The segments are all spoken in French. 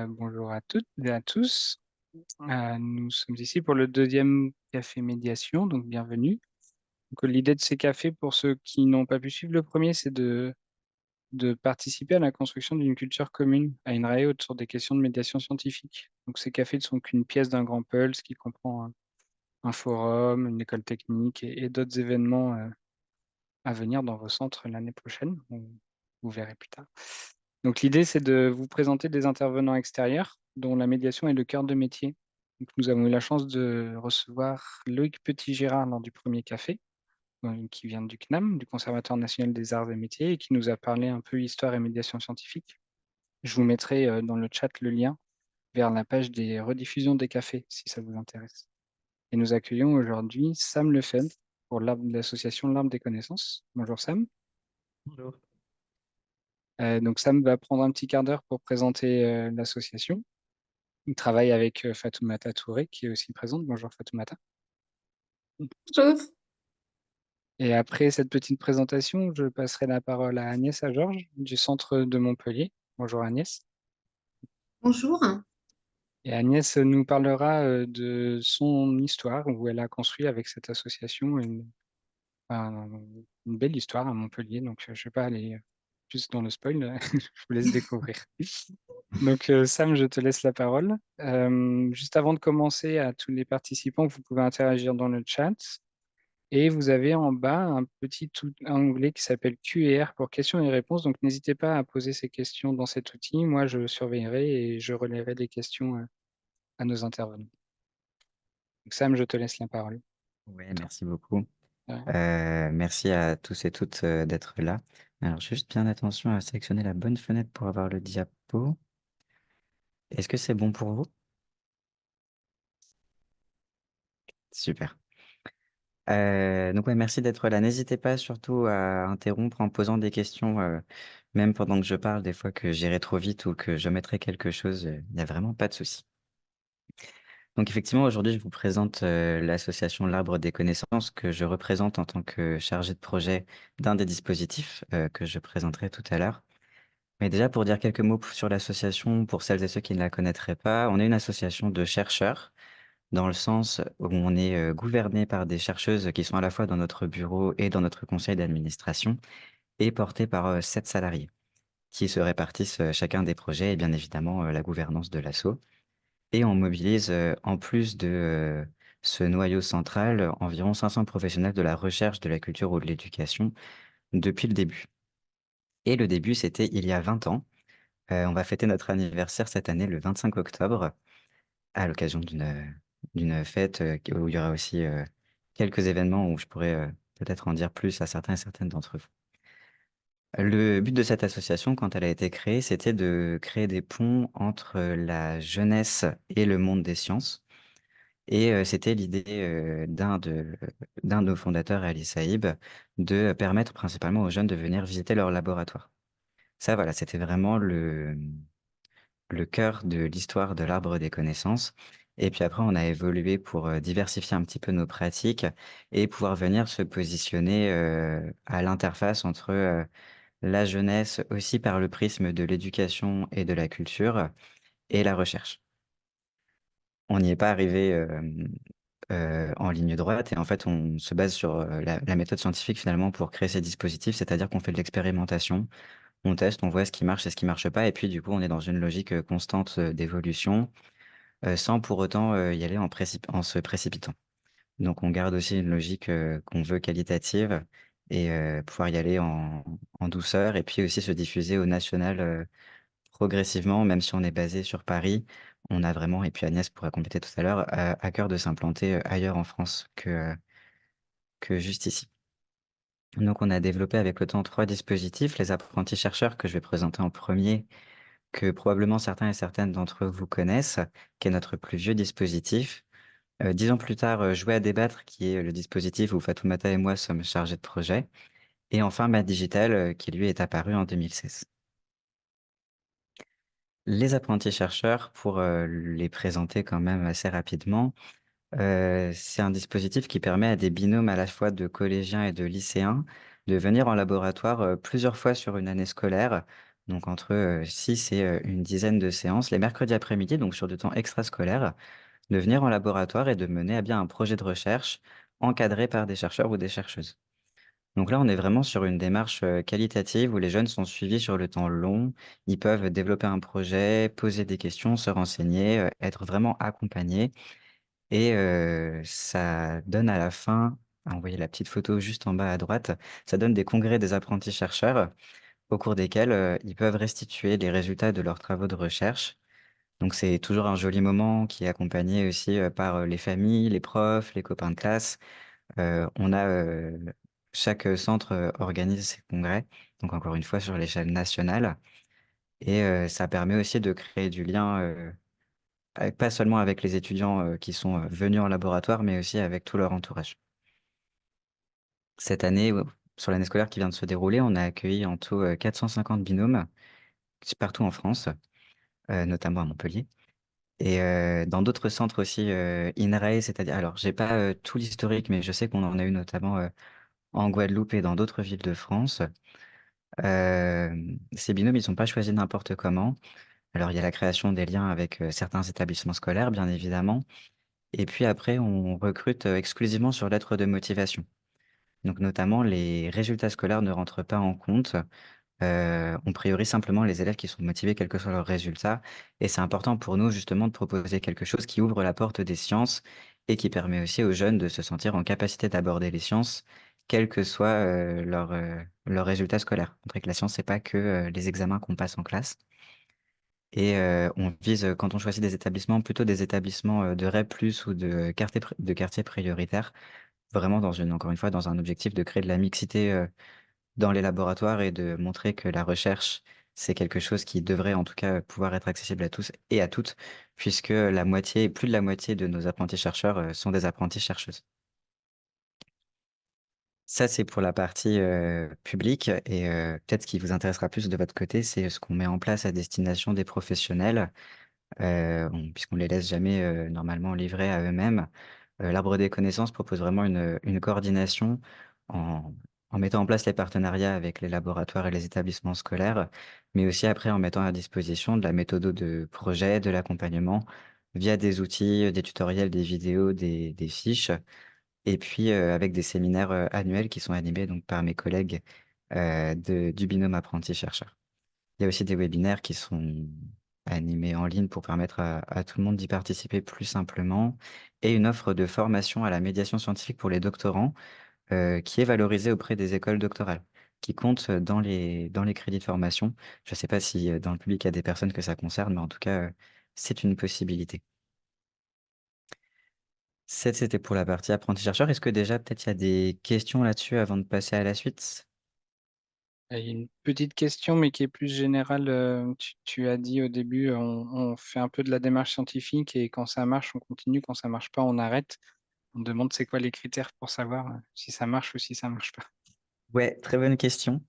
Bonjour à toutes et à tous. Nous sommes ici pour le deuxième café médiation, donc bienvenue. Donc, l'idée de ces cafés, pour ceux qui n'ont pas pu suivre le premier, c'est de participer à la construction d'une culture commune, à une raie autour des questions de médiation scientifique. Donc ces cafés ne sont qu'une pièce d'un grand puzzle qui comprend un forum, une école technique et d'autres événements à venir dans vos centres l'année prochaine. Vous verrez plus tard. Donc l'idée, c'est de vous présenter des intervenants extérieurs dont la médiation est le cœur de métier. Donc, nous avons eu la chance de recevoir Loïc Petit-Girard lors du premier café, qui vient du CNAM, du Conservatoire national des arts et métiers, et qui nous a parlé un peu histoire et médiation scientifique. Je vous mettrai dans le chat le lien vers la page des rediffusions des cafés, si ça vous intéresse. Et nous accueillons aujourd'hui Sam Lefebvre pour l'association L'Arbre des connaissances. Bonjour Sam. Bonjour. Donc Sam va prendre un petit quart d'heure pour présenter l'association. Il travaille avec Fatoumata Touré, qui est aussi présente. Bonjour Fatoumata. Bonjour. Et après cette petite présentation, je passerai la parole à Agnès à Georges du centre de Montpellier. Bonjour Agnès. Bonjour. Et Agnès nous parlera de son histoire, où elle a construit avec cette association une belle histoire à Montpellier. Donc je ne vais pas aller plus dans le spoil, je vous laisse découvrir. Donc Sam, je te laisse la parole. Juste avant de commencer, à tous les participants, vous pouvez interagir dans le chat. Et vous avez en bas un petit onglet qui s'appelle Q&R pour questions et réponses. Donc, n'hésitez pas à poser ces questions dans cet outil. Moi, je surveillerai et je relayerai les questions à nos intervenants. Donc, Sam, je te laisse la parole. Ouais, merci beaucoup. Ouais. Merci à tous et toutes d'être là. Alors, juste bien attention à sélectionner la bonne fenêtre pour avoir le diapo. Est-ce que c'est bon pour vous? Super. Donc, ouais, merci d'être là. N'hésitez pas surtout à interrompre en posant des questions, même pendant que je parle, des fois que j'irai trop vite ou que je mettrai quelque chose, il n'y a vraiment pas de souci. Donc effectivement, aujourd'hui, je vous présente l'association L'Arbre des connaissances que je représente en tant que chargé de projet d'un des dispositifs que je présenterai tout à l'heure. Mais déjà, pour dire quelques mots sur l'association, pour celles et ceux qui ne la connaîtraient pas, on est une association de chercheurs, dans le sens où on est gouverné par des chercheuses qui sont à la fois dans notre bureau et dans notre conseil d'administration, et porté par 7 salariés, qui se répartissent chacun des projets et bien évidemment la gouvernance de l'asso. Et on mobilise, en plus de ce noyau central, environ 500 professionnels de la recherche, de la culture ou de l'éducation depuis le début. Et le début, c'était il y a 20 ans. On va fêter notre anniversaire cette année, le 25 octobre, à l'occasion d'une fête où il y aura aussi quelques événements où je pourrais peut-être en dire plus à certains et certaines d'entre vous. Le but de cette association, quand elle a été créée, c'était de créer des ponts entre la jeunesse et le monde des sciences. Et c'était l'idée d'un de nos fondateurs, Ali Saïb, de permettre principalement aux jeunes de venir visiter leur laboratoire. Ça, voilà, c'était vraiment le cœur de l'histoire de l'arbre des connaissances. Et puis après, on a évolué pour diversifier un petit peu nos pratiques et pouvoir venir se positionner à l'interface entre la jeunesse, aussi par le prisme de l'éducation et de la culture, et la recherche. On n'y est pas arrivé en ligne droite et en fait, on se base sur la méthode scientifique finalement pour créer ces dispositifs, c'est-à-dire qu'on fait de l'expérimentation, on teste, on voit ce qui marche et ce qui marche pas et puis du coup, on est dans une logique constante d'évolution sans pour autant y aller en se précipitant. Donc on garde aussi une logique qu'on veut qualitative et pouvoir y aller en douceur et puis aussi se diffuser au national progressivement, même si on est basé sur Paris, on a vraiment, et puis Agnès pourra compléter tout à l'heure, à cœur de s'implanter ailleurs en France que juste ici. Donc on a développé avec le temps 3 dispositifs, les apprentis chercheurs que je vais présenter en premier, que probablement certains et certaines d'entre vous connaissent, qui est notre plus vieux dispositif. 10 ans plus tard, Jouer à débattre, qui est le dispositif où Fatoumata et moi sommes chargés de projet. Et enfin, Math Digital, qui lui est apparu en 2016. Les apprentis chercheurs, pour les présenter quand même assez rapidement, c'est un dispositif qui permet à des binômes à la fois de collégiens et de lycéens de venir en laboratoire plusieurs fois sur une année scolaire donc entre 6 et une dizaine de séances les mercredis après-midi, donc sur du temps extrascolaire, de venir en laboratoire et de mener à bien un projet de recherche encadré par des chercheurs ou des chercheuses. Donc là, on est vraiment sur une démarche qualitative où les jeunes sont suivis sur le temps long. Ils peuvent développer un projet, poser des questions, se renseigner, être vraiment accompagnés. Et ça donne à la fin, vous voyez la petite photo juste en bas à droite, ça donne des congrès des apprentis chercheurs au cours desquels ils peuvent restituer les résultats de leurs travaux de recherche. Donc c'est toujours un joli moment qui est accompagné aussi par les familles, les profs, les copains de classe. On a, chaque centre, organise ses congrès, donc encore une fois sur l'échelle nationale et ça permet aussi de créer du lien, pas seulement avec les étudiants, qui sont, venus en laboratoire, mais aussi avec tout leur entourage. Cette année, sur l'année scolaire qui vient de se dérouler, on a accueilli en tout, 450 binômes, partout en France, notamment à Montpellier et dans d'autres centres aussi, INRAE, c'est-à-dire alors j'ai pas, tout l'historique, mais je sais qu'on en a eu notamment, en Guadeloupe et dans d'autres villes de France. Ces binômes, ils sont pas choisis n'importe comment. Alors, il y a la création des liens avec, certains établissements scolaires, bien évidemment et puis après, on recrute, exclusivement sur lettre de motivation. Donc notamment, les résultats scolaires ne rentrent pas en compte. On priorise simplement les élèves qui sont motivés, quels que soient leurs résultats et c'est important pour nous, justement, de proposer quelque chose qui ouvre la porte des sciences et qui permet aussi aux jeunes de se sentir en capacité d'aborder les sciences, quels que soient, leurs résultats scolaires. Montrer que la science, c'est pas que, les examens qu'on passe en classe et on vise, quand on choisit des établissements, plutôt des établissements, de REP+ ou de quartiers prioritaires, vraiment dans une encore une fois, dans un objectif de créer de la mixité, dans les laboratoires et de montrer que la recherche, c'est quelque chose qui devrait en tout cas pouvoir être accessible à tous et à toutes, puisque la moitié, plus de la moitié de nos apprentis chercheurs, sont des apprentis chercheuses. Ça, c'est pour la partie, publique et peut-être ce qui vous intéressera plus de votre côté, c'est ce qu'on met en place à destination des professionnels. On puisqu'on les laisse jamais, normalement livrés à eux-mêmes. L'Arbre des connaissances propose vraiment une coordination en en mettant en place les partenariats avec les laboratoires et les établissements scolaires, mais aussi après en mettant à disposition de la méthode de projet, de l'accompagnement via des outils, des tutoriels, des vidéos, des fiches et puis, avec des séminaires, annuels qui sont animés donc par mes collègues, du binôme apprenti-chercheur. Il y a aussi des webinaires qui sont animés en ligne pour permettre à tout le monde d'y participer plus simplement et une offre de formation à la médiation scientifique pour les doctorants, qui est valorisée auprès des écoles doctorales, qui compte, dans les crédits de formation. Je ne sais pas si, dans le public, il y a des personnes que ça concerne, mais en tout cas, c'est une possibilité. C'était pour la partie apprenti-chercheur. Est-ce que déjà peut-être il y a des questions là-dessus avant de passer à la suite? Et une petite question, mais qui est plus générale. Tu as dit au début, on fait un peu de la démarche scientifique et quand ça marche, on continue. Quand ça marche pas, on arrête. On demande c'est quoi les critères pour savoir si ça marche ou si ça marche pas. Ouais, très bonne question.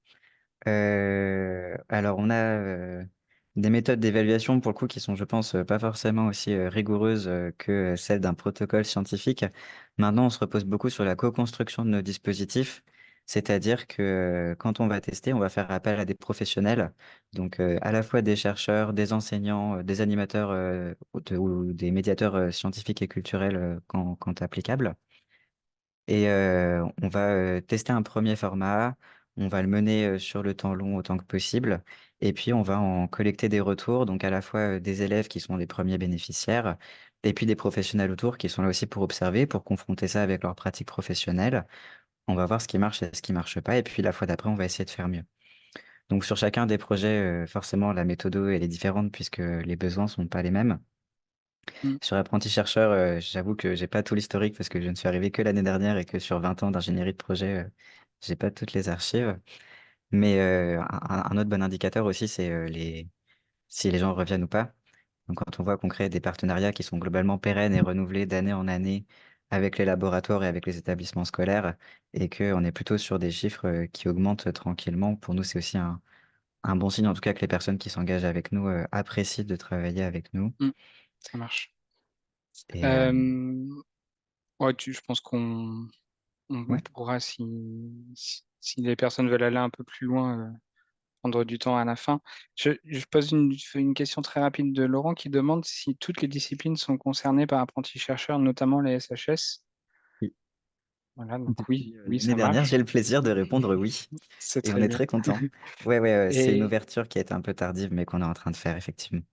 Alors on a, des méthodes d'évaluation pour le coup qui sont, je pense, pas forcément aussi, rigoureuses, que celles d'un protocole scientifique. Maintenant, on se repose beaucoup sur la co-construction de nos dispositifs, c'est-à-dire que, quand on va tester, on va faire appel à des professionnels, donc à la fois des chercheurs, des enseignants, des animateurs, ou des médiateurs, scientifiques et culturels, quand applicable. Et on va, tester un premier format, on va le mener, sur le temps long autant que possible et puis on va en collecter des retours, donc à la fois, des élèves qui sont les premiers bénéficiaires et puis des professionnels autour qui sont là aussi pour observer, pour confronter ça avec leurs pratiques professionnelles. On va voir ce qui marche et ce qui marche pas et puis la fois d'après, on va essayer de faire mieux. Donc sur chacun des projets, forcément la méthode elle est différente puisque les besoins sont pas les mêmes. Mm. Sur apprenti chercheur, j'avoue que j'ai pas tout l'historique parce que je ne suis arrivé que l'année dernière et que sur 20 ans d'ingénierie de projet, j'ai pas toutes les archives. Mais, un autre bon indicateur aussi, c'est, les si les gens reviennent ou pas. Donc quand on voit qu'on crée des partenariats qui sont globalement pérennes et renouvelés d'année en année avec les laboratoires et avec les établissements scolaires et qu'on est plutôt sur des chiffres, qui augmentent tranquillement, pour nous, c'est aussi un bon signe, en tout cas, que les personnes qui s'engagent avec nous, apprécient de travailler avec nous Mm. Ça marche. et Euh, ouais, je pense on ouais. pourra, si les personnes veulent aller un peu plus loin, prendre du temps à la fin. Je pose une question très rapide de Laurent qui demande si toutes les disciplines sont concernées par Apprentis chercheurs, notamment les SHS. Oui. Voilà, donc oui, Depuis oui, l'année ça dernière, j'ai marche. le plaisir de répondre oui. C'est Et on très est bien. très content. Ouais, ouais, ouais, c'est une Et ouverture qui est un peu tardive, mais qu'on est en train de faire, effectivement.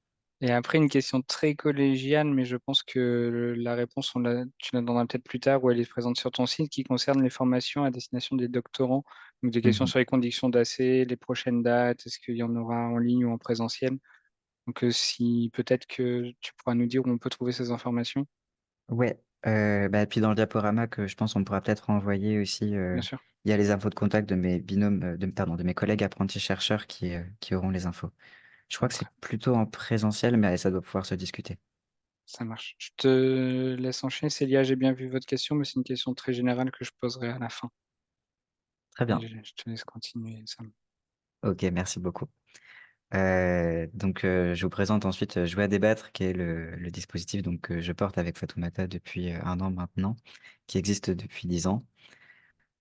Et après, une question très collégiale, mais je pense que la réponse, tu la donneras peut-être plus tard, où elle est présente sur ton site, qui concerne les formations à destination des doctorants. Donc, des questions Mhm. sur les conditions d'accès, les prochaines dates, est-ce qu'il y en aura en ligne ou en présentiel? Donc, si peut-être que tu pourras nous dire où on peut trouver ces informations, Ouais, bah, puis dans le diaporama que je pense on pourra peut-être envoyer aussi, bien sûr. il y a les infos de contact de mes binômes, pardon, de mes collègues apprentis chercheurs qui auront les infos. Je crois que Très- c'est plutôt en présentiel, mais ça doit pouvoir se discuter. Ça marche. Je te laisse enchaîner. Célia, j'ai bien vu votre question, mais c'est une question très générale que je poserai à la fin. Très Et bien. je te laisse continuer, Sam. Ok, merci beaucoup. Donc, je vous présente ensuite Jouer à débattre, qui est le dispositif donc, que je porte avec Fatoumata depuis 1 an maintenant, qui existe depuis 10 ans.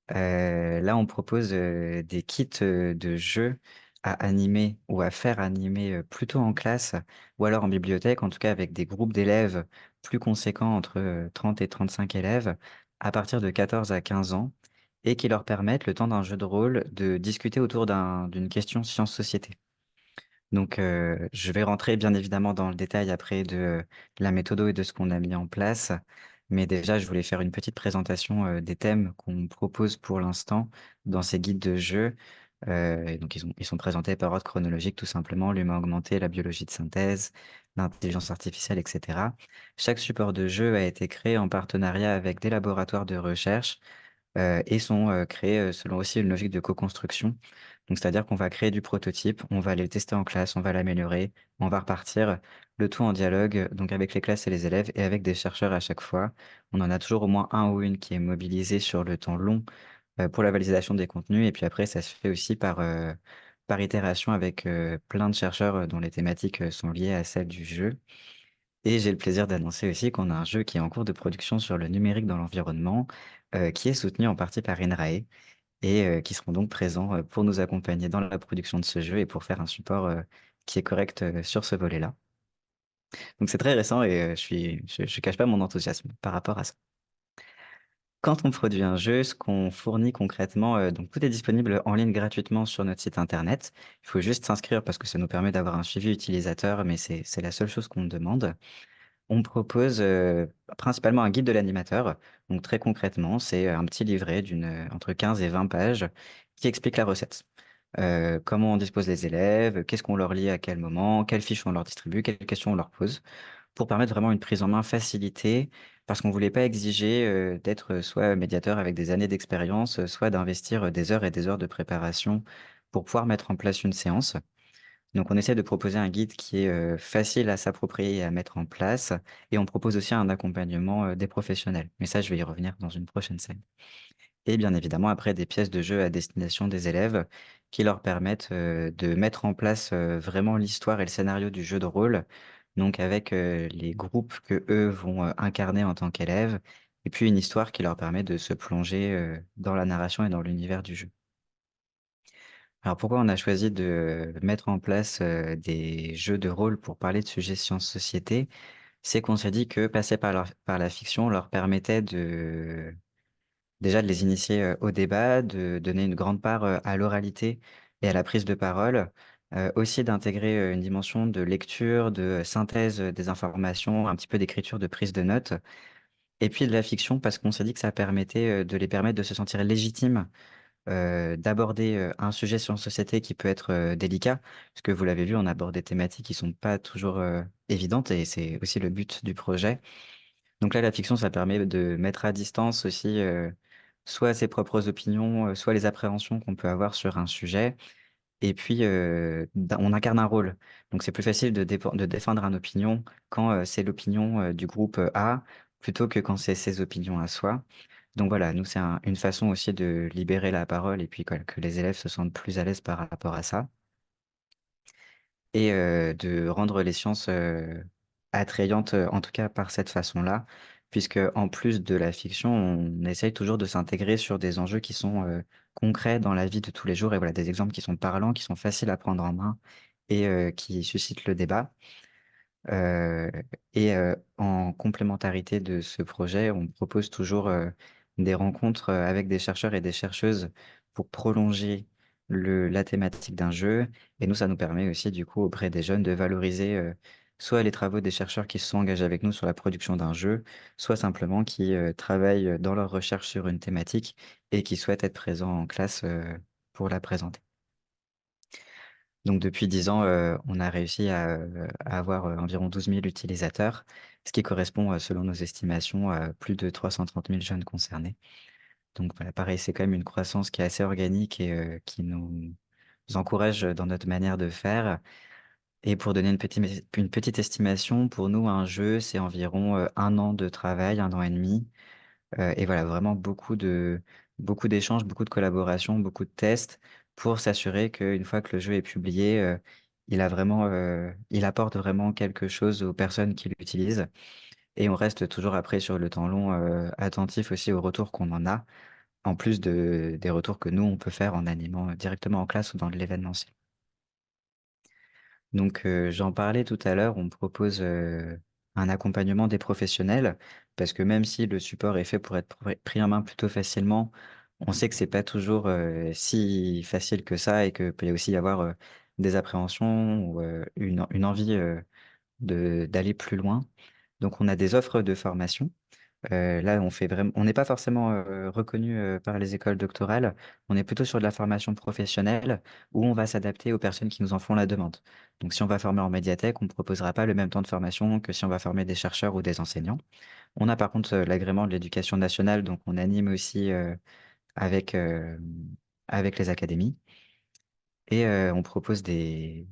Là, on propose des kits de jeux à animer ou à faire animer plutôt en classe ou alors en bibliothèque, en tout cas avec des groupes d'élèves plus conséquents, entre 30 et 35 élèves, à partir de 14 à 15 ans, et qui leur permettent, le temps d'un jeu de rôle, de discuter autour d'une question science-société. Donc, je vais rentrer bien évidemment dans le détail après de la méthode et de ce qu'on a mis en place. Mais déjà, je voulais faire une petite présentation des thèmes qu'on propose pour l'instant dans ces guides de jeu. Et donc, ils sont présentés par ordre chronologique, tout simplement, l'humain augmenté, la biologie de synthèse, l'intelligence artificielle, etc. Chaque support de jeu a été créé en partenariat avec des laboratoires de recherche et sont créés selon aussi une logique de co-construction. Donc, c'est-à-dire qu'on va créer du prototype, on va aller le tester en classe, on va l'améliorer, on va repartir, le tout en dialogue, donc avec les classes et les élèves et avec des chercheurs à chaque fois. On en a toujours au moins un ou une qui est mobilisé sur le temps long pour la validation des contenus. Et puis après, ça se fait aussi par itération avec plein de chercheurs dont les thématiques sont liées à celles du jeu. Et j'ai le plaisir d'annoncer aussi qu'on a un jeu qui est en cours de production sur le numérique dans l'environnement, qui est soutenu en partie par INRAE et qui seront donc présents pour nous accompagner dans la production de ce jeu et pour faire un support qui est correct sur ce volet-là. Donc c'est très récent et je cache pas mon enthousiasme par rapport à ça. Quand on produit un jeu, ce qu'on fournit concrètement, donc tout est disponible en ligne gratuitement sur notre site internet. Il faut juste s'inscrire parce que ça nous permet d'avoir un suivi utilisateur, mais c'est la seule chose qu'on demande. On propose principalement un guide de l'animateur. Donc très concrètement, c'est un petit livret entre 15 et 20 pages qui explique la recette. Comment on dispose les élèves, qu'est-ce qu'on leur lit à quel moment, quelles fiches on leur distribue, quelles questions on leur pose, pour permettre vraiment une prise en main facilitée, parce qu'on ne voulait pas exiger d'être soit médiateur avec des années d'expérience, soit d'investir des heures et des heures de préparation pour pouvoir mettre en place une séance. Donc, on essaie de proposer un guide qui est facile à s'approprier et à mettre en place. Et on propose aussi un accompagnement des professionnels. Mais ça, je vais y revenir dans une prochaine scène. Et bien évidemment, après, des pièces de jeu à destination des élèves qui leur permettent de mettre en place vraiment l'histoire et le scénario du jeu de rôle. Donc, avec les groupes que eux vont incarner en tant qu'élèves. Et puis, une histoire qui leur permet de se plonger dans la narration et dans l'univers du jeu. Alors pourquoi on a choisi de mettre en place des jeux de rôle pour parler de sujets sciences-société? C'est qu'on s'est dit que passer par la fiction leur permettait déjà de les initier au débat, de donner une grande part à l'oralité et à la prise de parole, aussi d'intégrer une dimension de lecture, de synthèse des informations, un petit peu d'écriture, de prise de notes, et puis de la fiction parce qu'on s'est dit que ça permettait de les permettre de se sentir légitimes d'aborder un sujet sur une société qui peut être délicat, parce que vous l'avez vu, on aborde des thématiques qui sont pas toujours évidentes, et c'est aussi le but du projet. Donc là, la fiction, ça permet de mettre à distance aussi soit ses propres opinions, soit les appréhensions qu'on peut avoir sur un sujet, et puis on incarne un rôle. Donc c'est plus facile de défendre une opinion quand c'est l'opinion du groupe A, plutôt que quand c'est ses opinions à soi. Donc voilà, nous, c'est une façon aussi de libérer la parole et puis que les élèves se sentent plus à l'aise par rapport à ça et de rendre les sciences attrayantes, en tout cas par cette façon-là. puisque en plus de la fiction, on essaye toujours de s'intégrer sur des enjeux qui sont concrets dans la vie de tous les jours et voilà, des exemples qui sont parlants, qui sont faciles à prendre en main et qui suscitent le débat. Heu en complémentarité de ce projet, on propose toujours, des rencontres, avec des chercheurs et des chercheuses pour prolonger la thématique d'un jeu et nous, ça nous permet aussi du coup auprès des jeunes de valoriser, soit les travaux des chercheurs qui se sont engagés avec nous sur la production d'un jeu, soit simplement qui, travaillent, dans leur recherche sur une thématique et qui souhaitent être présents en classe, pour la présenter. Donc depuis 10 ans, on a réussi à avoir, environ 12 000 utilisateurs, ce qui correspond, selon nos estimations, à plus de 330 000 jeunes concernés. Donc voilà, pareil, c'est quand même une croissance qui est assez organique et qui nous encourage dans notre manière de faire. Et pour donner une petite estimation, pour nous, un jeu, c'est environ, 1 an de travail, 1 an et demi. Et voilà, vraiment beaucoup d'échanges, beaucoup de collaborations, beaucoup de tests pour s'assurer qu'une fois que le jeu est publié, il apporte vraiment quelque chose aux personnes qui l'utilisent et on reste toujours après sur le temps long, attentif aussi aux retours qu'on en a, en plus des retours que nous on peut faire en animant, directement en classe ou dans de l'événementiel. Donc, j'en parlais tout à l'heure, on propose, un accompagnement des professionnels parce que même si le support est fait pour être pris en main plutôt facilement, on sait que c'est pas toujours, si facile que ça et que peut y aussi y avoir, des appréhensions ou, une envie, de d'aller plus loin. Donc on a des offres de formation. Là, on n'est pas forcément, reconnu, par les écoles doctorales. On est plutôt sur de la formation professionnelle où on va s'adapter aux personnes qui nous en font la demande. Donc si on va former en médiathèque, on ne proposera pas le même temps de formation que si on va former des chercheurs ou des enseignants. On a par contre, l'agrément de l'éducation nationale, donc on anime aussi, avec, avec les académies et on propose des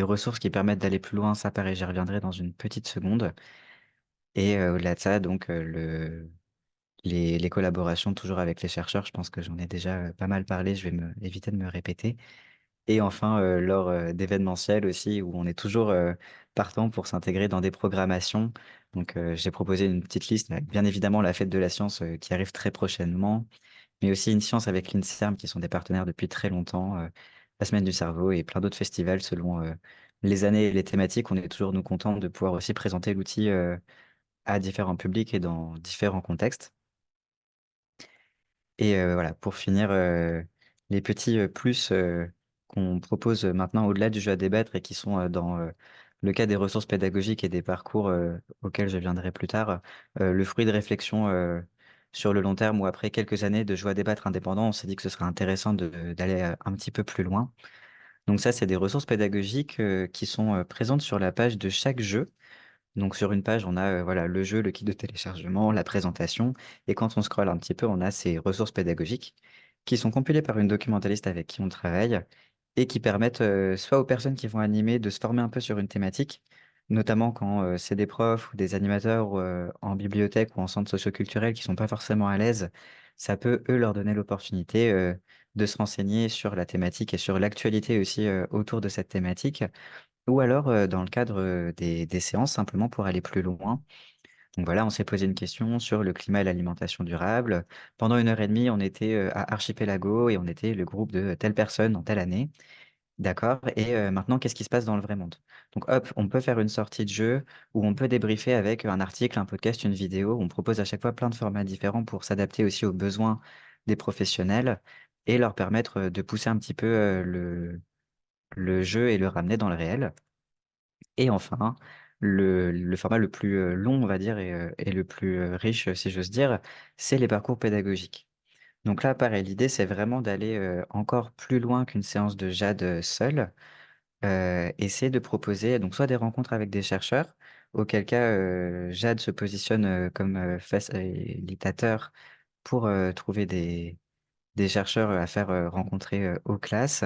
ressources qui permettent d'aller plus loin. Ça pareil, j'y reviendrai dans une petite seconde et au-delà de ça donc, les collaborations toujours avec les chercheurs, je pense que j'en ai déjà, pas mal parlé, je vais éviter de me répéter et enfin, lors, d'événementiels aussi où on est toujours, partant pour s'intégrer dans des programmations. Donc, j'ai proposé une petite liste, bien évidemment la fête de la science, qui arrive très prochainement, mais aussi une science avec l'INSERM qui sont des partenaires depuis très longtemps, la semaine du cerveau et plein d'autres festivals selon, les années et les thématiques. On est toujours nous contents de pouvoir aussi présenter l'outil, à différents publics et dans différents contextes. Et voilà, pour finir, les petits, plus, qu'on propose, maintenant au-delà du jeu à débattre et qui sont, dans, le cas des ressources pédagogiques et des parcours, auxquels je viendrai plus tard, le fruit de réflexion, sur le long terme ou après quelques années de jeu à débattre indépendant, on s'est dit que ce serait intéressant d'aller, un petit peu plus loin. Donc ça, c'est des ressources pédagogiques, qui sont, présentes sur la page de chaque jeu. Donc sur une page, on a, voilà, le jeu, le kit de téléchargement, la présentation et quand on scrolle un petit peu, on a ces ressources pédagogiques qui sont compilées par une documentaliste avec qui on travaille et qui permettent, soit aux personnes qui vont animer de se former un peu sur une thématique, notamment quand, c'est des profs ou des animateurs, en bibliothèque ou en centre socioculturel qui sont pas forcément à l'aise. Ça peut, eux, leur donner l'opportunité, de se renseigner sur la thématique et sur l'actualité aussi, autour de cette thématique ou alors, dans le cadre, des séances simplement pour aller plus loin. Donc voilà, on s'est posé une question sur le climat et l'alimentation durable. Pendant 1 heure et demie, on était, à Archipelago et on était le groupe de telle personne en telle année. D'accord et maintenant qu'est-ce qui se passe dans le vrai monde? Donc hop, on peut faire une sortie de jeu où on peut débriefer avec un article, un podcast, une vidéo. On propose à chaque fois plein de formats différents pour s'adapter aussi aux besoins des professionnels et leur permettre, de pousser un petit peu, le jeu et le ramener dans le réel. Et enfin, le format le plus, long, on va dire et le plus, riche, si j'ose dire, c'est les parcours pédagogiques. Donc là, pareil, l'idée, c'est vraiment d'aller, encore plus loin qu'une séance de JAD, seule, essayer de proposer donc soit des rencontres avec des chercheurs, auquel cas, JAD se positionne, comme, facilitateur pour, trouver des chercheurs, à faire, rencontrer, aux classes.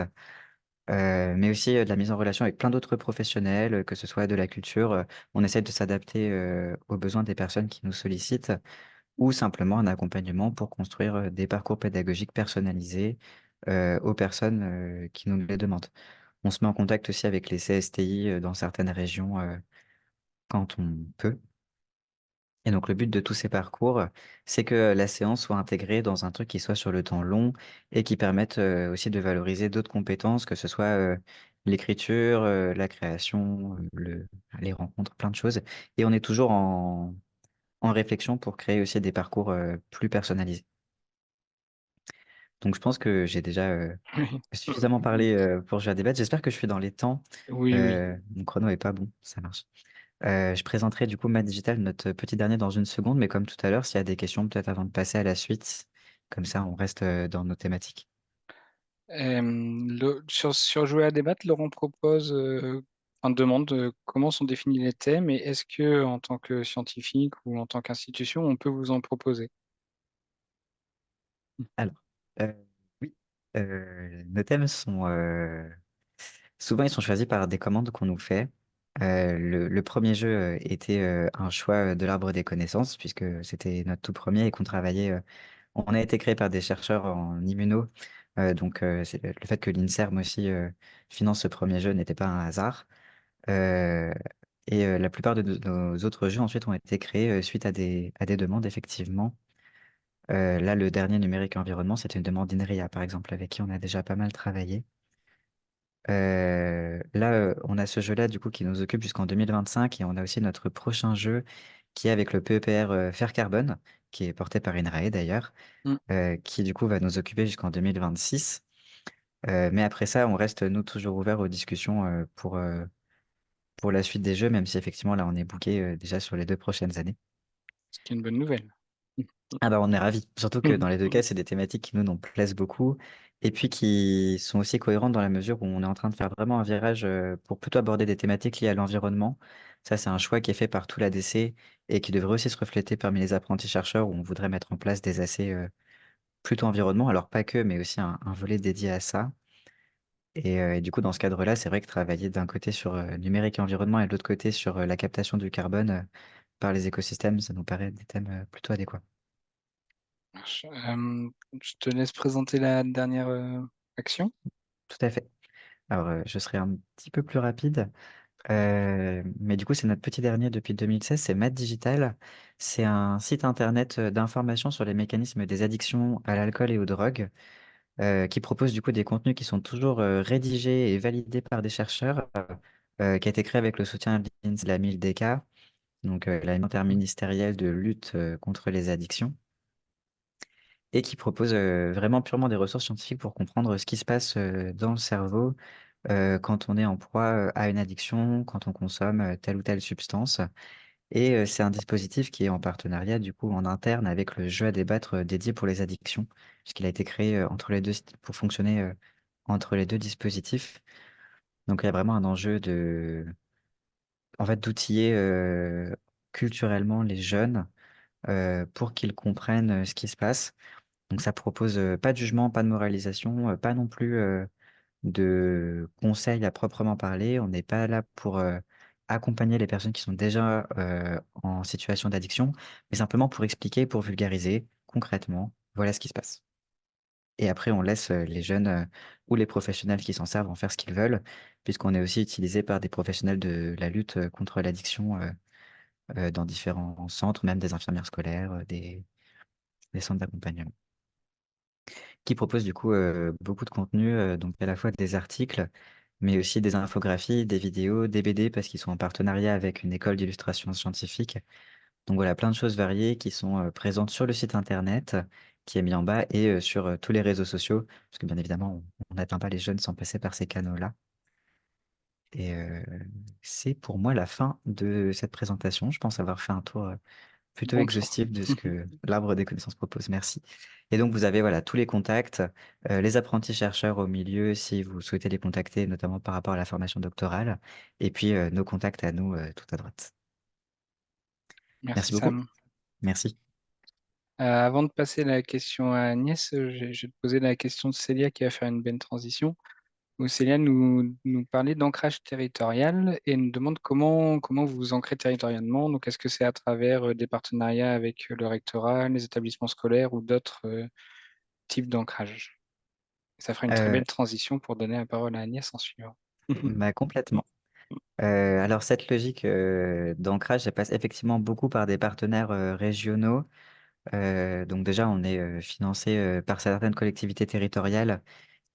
Mais aussi, de la mise en relation avec plein d'autres professionnels, que ce soit de la culture, on essaie de s'adapter, aux besoins des personnes qui nous sollicitent ou simplement un accompagnement pour construire, des parcours pédagogiques personnalisés, aux personnes, qui nous les demandent. On se met en contact aussi avec les CSTI, dans certaines régions, quand on peut Et donc, le but de tous ces parcours, c'est que la séance soit intégrée dans un truc qui soit sur le temps long et qui permette aussi de valoriser d'autres compétences, que ce soit l'écriture, la création, les rencontres, plein de choses. Et on est toujours en réflexion pour créer aussi des parcours plus personnalisés. Donc, je pense que j'ai déjà Oui. suffisamment parlé pour jouer à débattre. J'espère que je suis dans les temps. Oui, oui. Mon chrono est pas bon, ça marche. Je présenterai du coup Math Digital, notre petit dernier, dans une seconde, mais comme tout à l'heure, s'il y a des questions, peut-être avant de passer à la suite, comme ça on reste dans nos thématiques. Sur Jouer à débattre, Laurent propose, enfin, demande comment sont définis les thèmes et est-ce que en tant que scientifique ou en tant qu'institution, on peut vous en proposer? Alors, euh, oui, nos thèmes sont souvent ils sont choisis par des commandes qu'on nous fait. Le premier jeu était un choix de l'arbre des connaissances, puisque c'était notre tout premier et qu'on travaillait. On a été créé par des chercheurs en immuno, donc c'est le fait que l'INSERM aussi finance ce premier jeu n'était pas un hasard. Euh, et la plupart de nos autres jeux ensuite ont été créés suite à des demandes, effectivement. Là, le dernier numérique environnement, c'était une demande d'INRIA, par exemple, avec qui on a déjà pas mal travaillé. Là, on a ce jeu-là, du coup, qui nous occupe jusqu'en 2025, et on a aussi notre prochain jeu qui est avec le PEPR Fer Carbone, qui est porté par INRAE d'ailleurs, Mm. qui du coup va nous occuper jusqu'en 2026. Mais après ça, on reste, nous, toujours ouverts aux discussions pour la suite des jeux, même si effectivement, là, on est booké déjà sur les 2 prochaines années. Ce qui est une bonne nouvelle. Ah bah, on est ravis. Surtout que dans les deux cas, c'est des thématiques qui nous plaisent beaucoup et puis qui sont aussi cohérentes dans la mesure où on est en train de faire vraiment un virage pour plutôt aborder des thématiques liées à l'environnement. Ça, c'est un choix qui est fait par tout l'ADC et qui devrait aussi se refléter parmi les apprentis chercheurs où on voudrait mettre en place des AC plutôt environnement. Alors pas que, mais aussi un volet dédié à ça. Et du coup, dans ce cadre-là, c'est vrai que travailler d'un côté sur numérique et environnement et de l'autre côté sur la captation du carbone par les écosystèmes, ça nous paraît des thèmes plutôt adéquats. Je te laisse présenter la dernière action. Tout à fait. Alors, je serai un petit peu plus rapide, mais du coup, c'est notre petit dernier depuis 2016, c'est Math Digital. C'est un site internet d'information sur les mécanismes des addictions à l'alcool et aux drogues, qui propose du coup des contenus qui sont toujours rédigés et validés par des chercheurs, qui a été créé avec le soutien de l'INSS, DK, donc l'Agence interministérielle de lutte contre les addictions, et qui propose vraiment purement des ressources scientifiques pour comprendre ce qui se passe dans le cerveau quand on est en proie à une addiction, quand on consomme telle ou telle substance. Et c'est un dispositif qui est en partenariat, du coup, en interne avec le jeu à débattre dédié pour les addictions, puisqu'il a été créé entre les deux pour fonctionner entre les deux dispositifs. Donc, il y a vraiment un enjeu en fait, d'outiller culturellement les jeunes pour qu'ils comprennent ce qui se passe. Donc, ça propose pas de jugement, pas de moralisation, pas non plus de conseils à proprement parler. On n'est pas là pour accompagner les personnes qui sont déjà en situation d'addiction, mais simplement pour expliquer, pour vulgariser concrètement, voilà ce qui se passe. Et après, on laisse les jeunes ou les professionnels qui s'en servent en faire ce qu'ils veulent, puisqu'on est aussi utilisé par des professionnels de la lutte contre l'addiction dans différents centres, même des infirmières scolaires, des centres d'accompagnement qui propose du coup beaucoup de contenu, donc à la fois des articles, mais aussi des infographies, des vidéos, des BD, parce qu'ils sont en partenariat avec une école d'illustration scientifique. Donc voilà, plein de choses variées qui sont présentes sur le site internet, qui est mis en bas, et sur tous les réseaux sociaux, parce que bien évidemment, on n'atteint pas les jeunes sans passer par ces canaux-là. Et c'est pour moi la fin de cette présentation. Je pense avoir fait un tour plutôt Bon tour. exhaustif de ce que l'arbre des connaissances propose. Merci. Et donc, vous avez voilà, tous les contacts, les apprentis chercheurs au milieu, si vous souhaitez les contacter, notamment par rapport à la formation doctorale, et puis nos contacts à nous, tout à droite. Merci Merci beaucoup. Sam. Merci. Avant de passer la question à Agnès, je vais te poser la question de Célia qui va faire une belle transition. Où Célia nous parlait d'ancrage territorial et nous demande comment vous vous ancrez territorialement. Donc, est-ce que c'est à travers des partenariats avec le rectorat, les établissements scolaires ou d'autres types d'ancrage? Ça fera une très Euh, belle transition pour donner la parole à Agnès en suivant. Complètement. Alors cette logique d'ancrage, elle passe effectivement beaucoup par des partenaires régionaux. Donc déjà, on est financé par certaines collectivités territoriales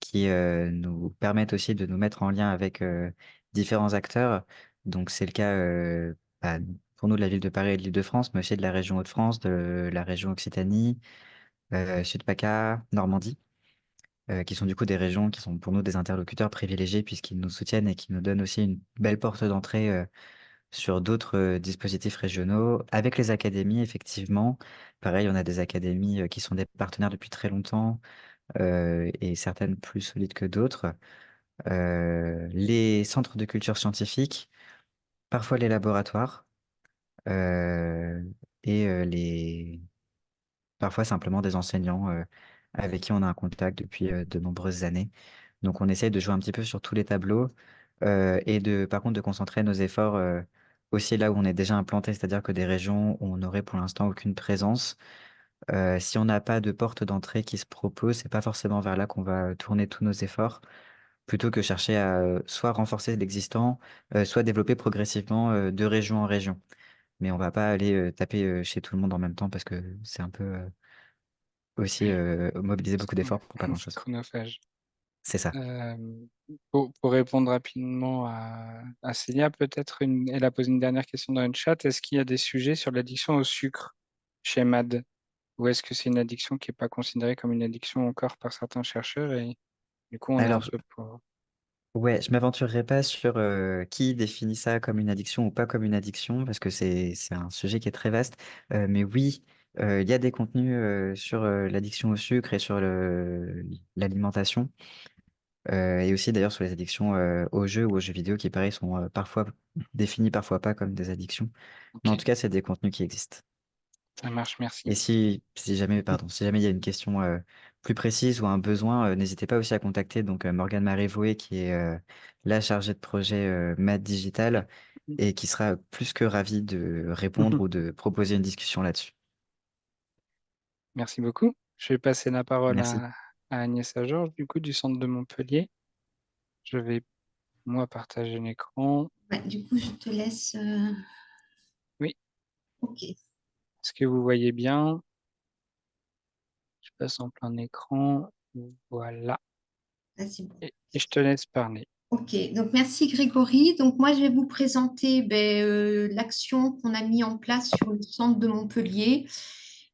qui nous permettent aussi de nous mettre en lien avec différents acteurs. Donc c'est le cas bah, pour nous de la ville de Paris et de l'Île-de-France, mais aussi de la région Hauts-de-France, de la région Occitanie, Sud-PACA, Normandie, qui sont du coup des régions qui sont pour nous des interlocuteurs privilégiés puisqu'ils nous soutiennent et qui nous donnent aussi une belle porte d'entrée sur d'autres dispositifs régionaux. Avec les académies, effectivement, pareil, on a des académies qui sont des partenaires depuis très longtemps et certaines plus solides que d'autres. Les centres de culture scientifique, parfois les laboratoires euh, et parfois simplement des enseignants avec qui on a un contact depuis de nombreuses années. Donc on essaye de jouer un petit peu sur tous les tableaux et par contre de concentrer nos efforts aussi là où on est déjà implanté, c'est-à-dire que des régions où on n'aurait pour l'instant aucune présence. Si on n'a pas de porte d'entrée qui se propose, c'est pas forcément vers là qu'on va tourner tous nos efforts, plutôt que chercher à soit renforcer l'existant, soit développer progressivement de région en région. Mais on va pas aller taper chez tout le monde en même temps parce que c'est un peu aussi mobiliser beaucoup d'efforts pour pas grand-chose. Chronophage. C'est ça. Euh, pour répondre rapidement à Célia, peut-être elle a posé une dernière question dans le chat. Est-ce qu'il y a des sujets sur l'addiction au sucre chez MAD? Ou est-ce que c'est une addiction qui n'est pas considérée comme une addiction encore par certains chercheurs et du coup on est un Alors, peu pour... ouais, je m'aventurerai pas sur qui définit ça comme une addiction ou pas comme une addiction, parce que c'est un sujet qui est très vaste. Mais oui, il y a des contenus sur l'addiction au sucre et sur l'alimentation, et aussi d'ailleurs sur les addictions aux jeux ou aux jeux vidéo qui, pareil, sont parfois définis, parfois pas comme des addictions. Mais en Ok, tout cas, c'est des contenus qui existent. ça marche, Et merci. si jamais, pardon, si jamais il y a une question plus précise ou un besoin, n'hésitez pas aussi à contacter donc Morgane Marévoué, qui est la chargée de projet Math Digital et qui sera plus que ravie de répondre ou de proposer une discussion là-dessus. Merci beaucoup. Je vais passer la parole Merci. à Agnès Georges, du coup, du centre de Montpellier. Je vais, moi, partager l'écran. Ouais, du coup, je te laisse. Oui, Ok, est-ce que vous voyez bien? Je passe en plein écran. Voilà. là, c'est bon. Et je te laisse parler. Ok, donc merci Grégory. Donc moi, je vais vous présenter l'action qu'on a mis en place sur le centre de Montpellier.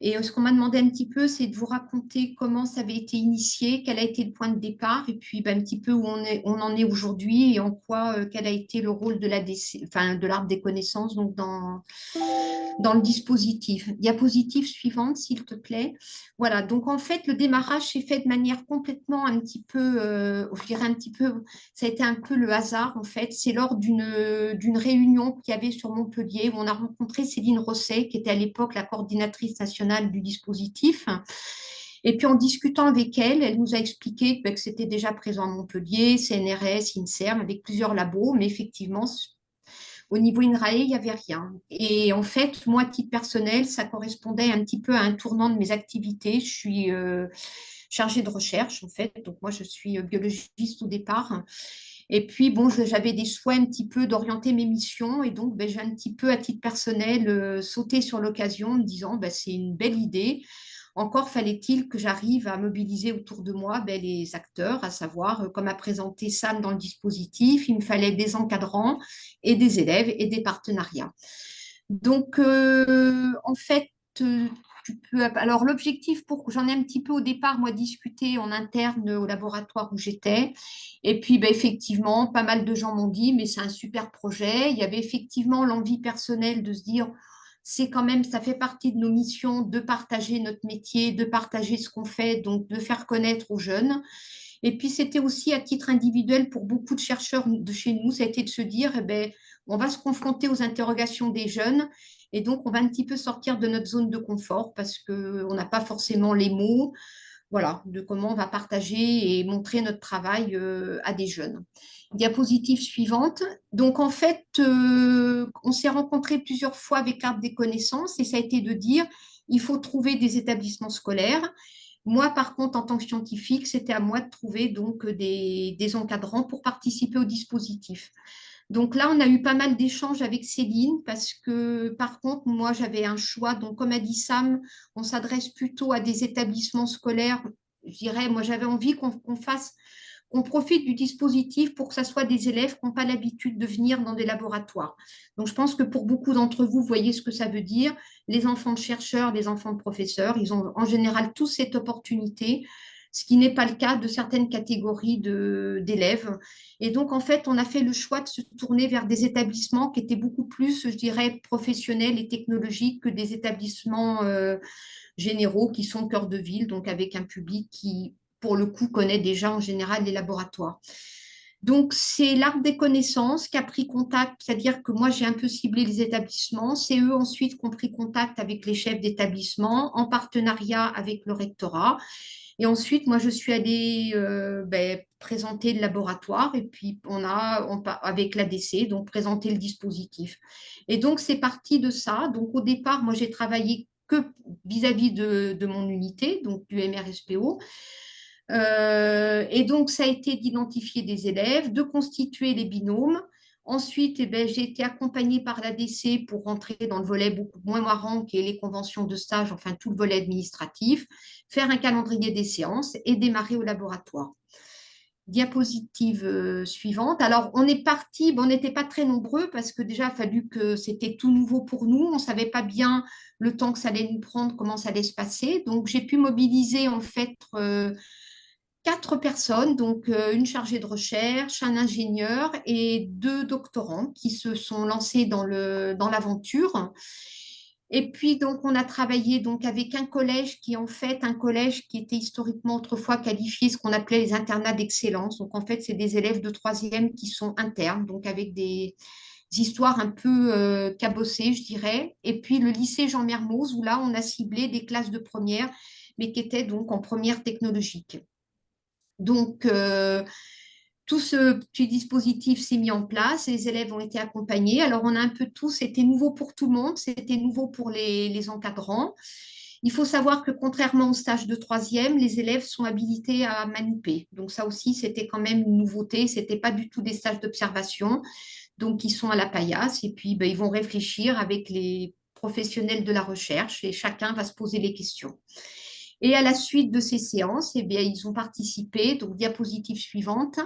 Et ce qu'on m'a demandé un petit peu, c'est de vous raconter comment ça avait été initié, quel a été le point de départ, et puis un petit peu où on en est aujourd'hui et en quoi, quel a été le rôle de de l'arbre des connaissances donc dans le dispositif. Diapositive suivante, s'il te plaît. Voilà, donc en fait, le démarrage s'est fait de manière complètement un petit peu, je dirais un petit peu, ça a été un peu le hasard en fait. C'est lors d'une réunion qu'il y avait sur Montpellier où on a rencontré Céline Rosset, qui était à l'époque la coordinatrice nationale du dispositif. Et puis en discutant avec elle, elle nous a expliqué que c'était déjà présent à Montpellier, CNRS, INSERM, avec plusieurs labos, mais effectivement, au niveau INRAE, il n'y avait rien. Et en fait, moi, à titre personnel, ça correspondait un petit peu à un tournant de mes activités. Je suis chargée de recherche, en fait. Donc, moi, je suis biologiste au départ. Et puis, bon, j'avais des souhaits un petit peu d'orienter mes missions. Et donc, j'ai un petit peu, à titre personnel, sauté sur l'occasion en me disant, c'est une belle idée. Encore fallait-il que j'arrive à mobiliser autour de moi les acteurs, à savoir, comme a présenté Sam dans le dispositif, il me fallait des encadrants et des élèves et des partenariats. Donc, en fait, alors l'objectif, j'en ai un petit peu au départ, moi, discuté en interne au laboratoire où j'étais. Et puis, effectivement, pas mal de gens m'ont dit, mais c'est un super projet. Il y avait effectivement l'envie personnelle de se dire, c'est quand même, ça fait partie de nos missions de partager notre métier, de partager ce qu'on fait, donc de faire connaître aux jeunes. Et puis, c'était aussi à titre individuel pour beaucoup de chercheurs de chez nous, ça a été de se dire, on va se confronter aux interrogations des jeunes et donc on va un petit peu sortir de notre zone de confort parce qu'on n'a pas forcément les mots, voilà, de comment on va partager et montrer notre travail à des jeunes. Diapositive suivante. Donc, en fait, on s'est rencontrés plusieurs fois avec l'Arbre des connaissances et ça a été de dire, il faut trouver des établissements scolaires. Moi, par contre, en tant que scientifique, c'était à moi de trouver donc des encadrants pour participer au dispositif. Donc là, on a eu pas mal d'échanges avec Céline parce que, par contre, moi, j'avais un choix. Donc, comme a dit Sam, on s'adresse plutôt à des établissements scolaires. Je dirais, moi, j'avais envie qu'on profite du dispositif pour que ce soit des élèves qui n'ont pas l'habitude de venir dans des laboratoires. Donc, je pense que pour beaucoup d'entre vous, vous voyez ce que ça veut dire. Les enfants de chercheurs, les enfants de professeurs, ils ont en général tous cette opportunité, ce qui n'est pas le cas de certaines catégories d'élèves. Et donc, en fait, on a fait le choix de se tourner vers des établissements qui étaient beaucoup plus, je dirais, professionnels et technologiques que des établissements généraux qui sont au cœur de ville, donc avec un public qui, pour le coup, connaît déjà en général les laboratoires. Donc, c'est l'Arbre des connaissances qui a pris contact, c'est-à-dire que moi, j'ai un peu ciblé les établissements. C'est eux ensuite qui ont pris contact avec les chefs d'établissement en partenariat avec le rectorat. Et ensuite, moi, je suis allée présenter le laboratoire et puis avec l'ADC, donc présenter le dispositif. Et donc, c'est parti de ça. Donc, au départ, moi, j'ai travaillé que vis-à-vis de mon unité, donc du MRSPO. Et donc, ça a été d'identifier des élèves, de constituer les binômes. Ensuite, j'ai été accompagnée par l'ADC pour rentrer dans le volet beaucoup moins marrant qui est les conventions de stage, enfin tout le volet administratif, faire un calendrier des séances et démarrer au laboratoire. Diapositive suivante. Alors, on est parti, on n'était pas très nombreux parce que déjà, il a fallu que c'était tout nouveau pour nous. On ne savait pas bien le temps que ça allait nous prendre, comment ça allait se passer. Donc, j'ai pu mobiliser en fait 4 personnes, donc une chargée de recherche, un ingénieur et 2 doctorants qui se sont lancés dans l'aventure. Et puis, donc, on a travaillé donc, avec un collège qui est en fait un collège qui était historiquement autrefois qualifié ce qu'on appelait les internats d'excellence. Donc, en fait, c'est des élèves de troisième qui sont internes, donc avec des histoires un peu cabossées, je dirais. Et puis, le lycée Jean Mermoz, où là, on a ciblé des classes de première, mais qui étaient donc en première technologique. Donc, tout ce petit dispositif s'est mis en place, les élèves ont été accompagnés. Alors, on a un peu tout, c'était nouveau pour tout le monde, c'était nouveau pour les encadrants. Il faut savoir que contrairement au stage de troisième, les élèves sont habilités à maniper. Donc, ça aussi, c'était quand même une nouveauté. Ce n'était pas du tout des stages d'observation. Donc, ils sont à la paillasse et puis ils vont réfléchir avec les professionnels de la recherche et chacun va se poser les questions. Et à la suite de ces séances, ils ont participé. Donc, diapositive suivante.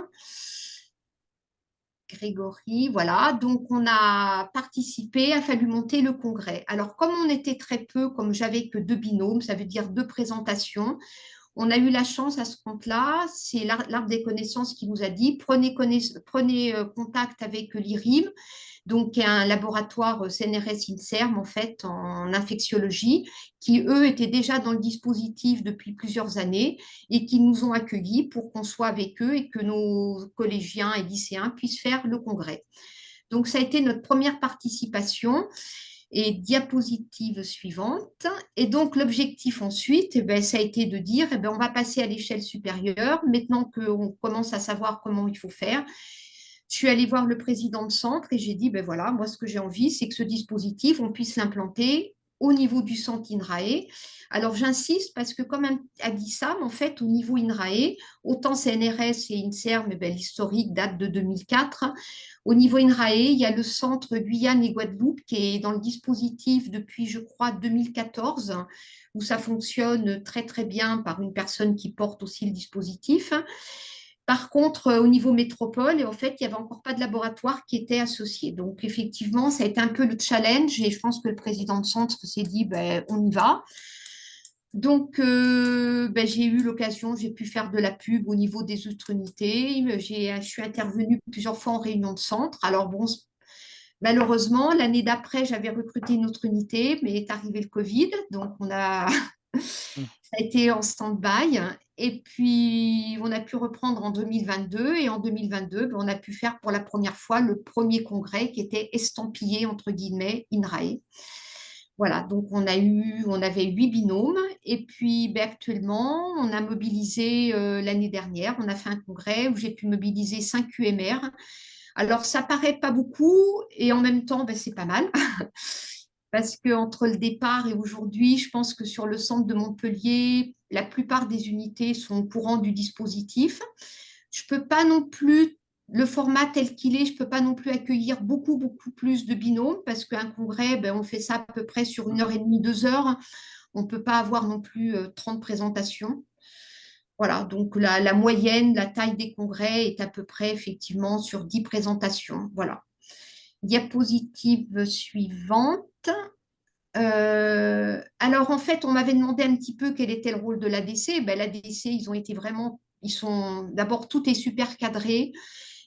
Grégory, voilà. Donc, on a participé, a fallu monter le congrès. Alors, comme on était très peu, comme j'avais que 2 binômes, ça veut dire 2 présentations, on a eu la chance à ce compte-là, c'est l'Arbre des connaissances qui nous a dit prenez contact avec l'IRIM, donc un laboratoire CNRS-INSERM en fait en infectiologie, qui eux étaient déjà dans le dispositif depuis plusieurs années et qui nous ont accueillis pour qu'on soit avec eux et que nos collégiens et lycéens puissent faire le congrès. Donc ça a été notre première participation. Et diapositive suivante. Et donc, l'objectif ensuite, ça a été de dire, on va passer à l'échelle supérieure. Maintenant qu'on commence à savoir comment il faut faire, je suis allée voir le président de centre et j'ai dit, voilà, moi, ce que j'ai envie, c'est que ce dispositif, on puisse l'implanter au niveau du centre INRAE. Alors, j'insiste parce que, comme a dit Sam, en fait, au niveau INRAE, autant CNRS et INSERM, l'historique date de 2004. Au niveau INRAE, il y a le centre Guyane et Guadeloupe qui est dans le dispositif depuis, je crois, 2014, où ça fonctionne très, très bien par une personne qui porte aussi le dispositif. Par contre, au niveau métropole, en fait, il n'y avait encore pas de laboratoire qui était associé. Donc, effectivement, ça a été un peu le challenge et je pense que le président de centre s'est dit, on y va. Donc, j'ai eu l'occasion, j'ai pu faire de la pub au niveau des autres unités. Je suis intervenue plusieurs fois en réunion de centre. Alors, bon, malheureusement, l'année d'après, j'avais recruté une autre unité, mais est arrivé le Covid. Donc, ça a été en stand-by. Et puis, on a pu reprendre en 2022. Et en 2022, on a pu faire pour la première fois le premier congrès qui était estampillé, entre guillemets, INRAE. Voilà, donc on avait 8 binômes. Et puis, actuellement, on a mobilisé l'année dernière, on a fait un congrès où j'ai pu mobiliser 5 UMR. Alors, ça paraît pas beaucoup et en même temps, c'est pas mal. Parce qu'entre le départ et aujourd'hui, je pense que sur le centre de Montpellier, la plupart des unités sont au courant du dispositif. Je ne peux pas non plus le format tel qu'il est, je ne peux pas non plus accueillir beaucoup plus de binômes parce qu'un congrès, ben, on fait ça à peu près sur 1 heure et demie, 2 heures. On ne peut pas avoir non plus 30 présentations. Voilà, donc la moyenne, la taille des congrès est à peu près effectivement sur 10 présentations. Voilà. Diapositive suivante. Alors en fait, on m'avait demandé un petit peu quel était le rôle de l'ADC. Ben, l'ADC, ils ont été vraiment, d'abord, tout est super cadré.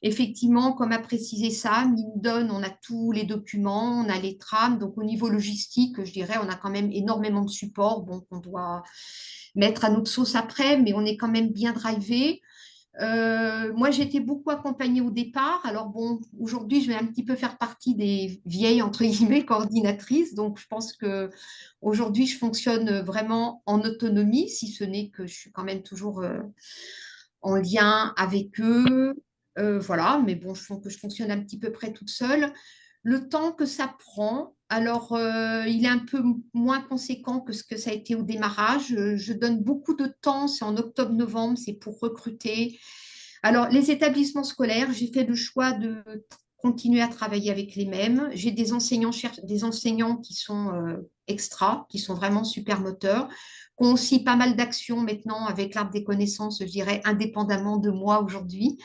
Effectivement, comme a précisé Sam, il nous donne, on a tous les documents, on a les trames. Donc, au niveau logistique, je dirais, on a quand même énormément de support, bon, qu'on doit mettre à notre sauce après, mais on est quand même bien drivé. Moi, j'étais beaucoup accompagnée au départ. Alors bon, aujourd'hui, je vais un petit peu faire partie des vieilles, entre guillemets, coordinatrices. Donc, je pense que aujourd'hui, je fonctionne vraiment en autonomie, si ce n'est que je suis quand même toujours en lien avec eux. Voilà, mais bon, je sens que je fonctionne un petit peu près toute seule. Le temps que ça prend, alors il est un peu moins conséquent que ce que ça a été au démarrage. Je donne beaucoup de temps, c'est en octobre-novembre, c'est pour recruter. Alors, les établissements scolaires, j'ai fait le choix de continuer à travailler avec les mêmes. J'ai des enseignants qui sont extra, qui sont vraiment super moteurs, qui ont aussi pas mal d'actions maintenant avec l'Arbre des connaissances, je dirais, indépendamment de moi aujourd'hui.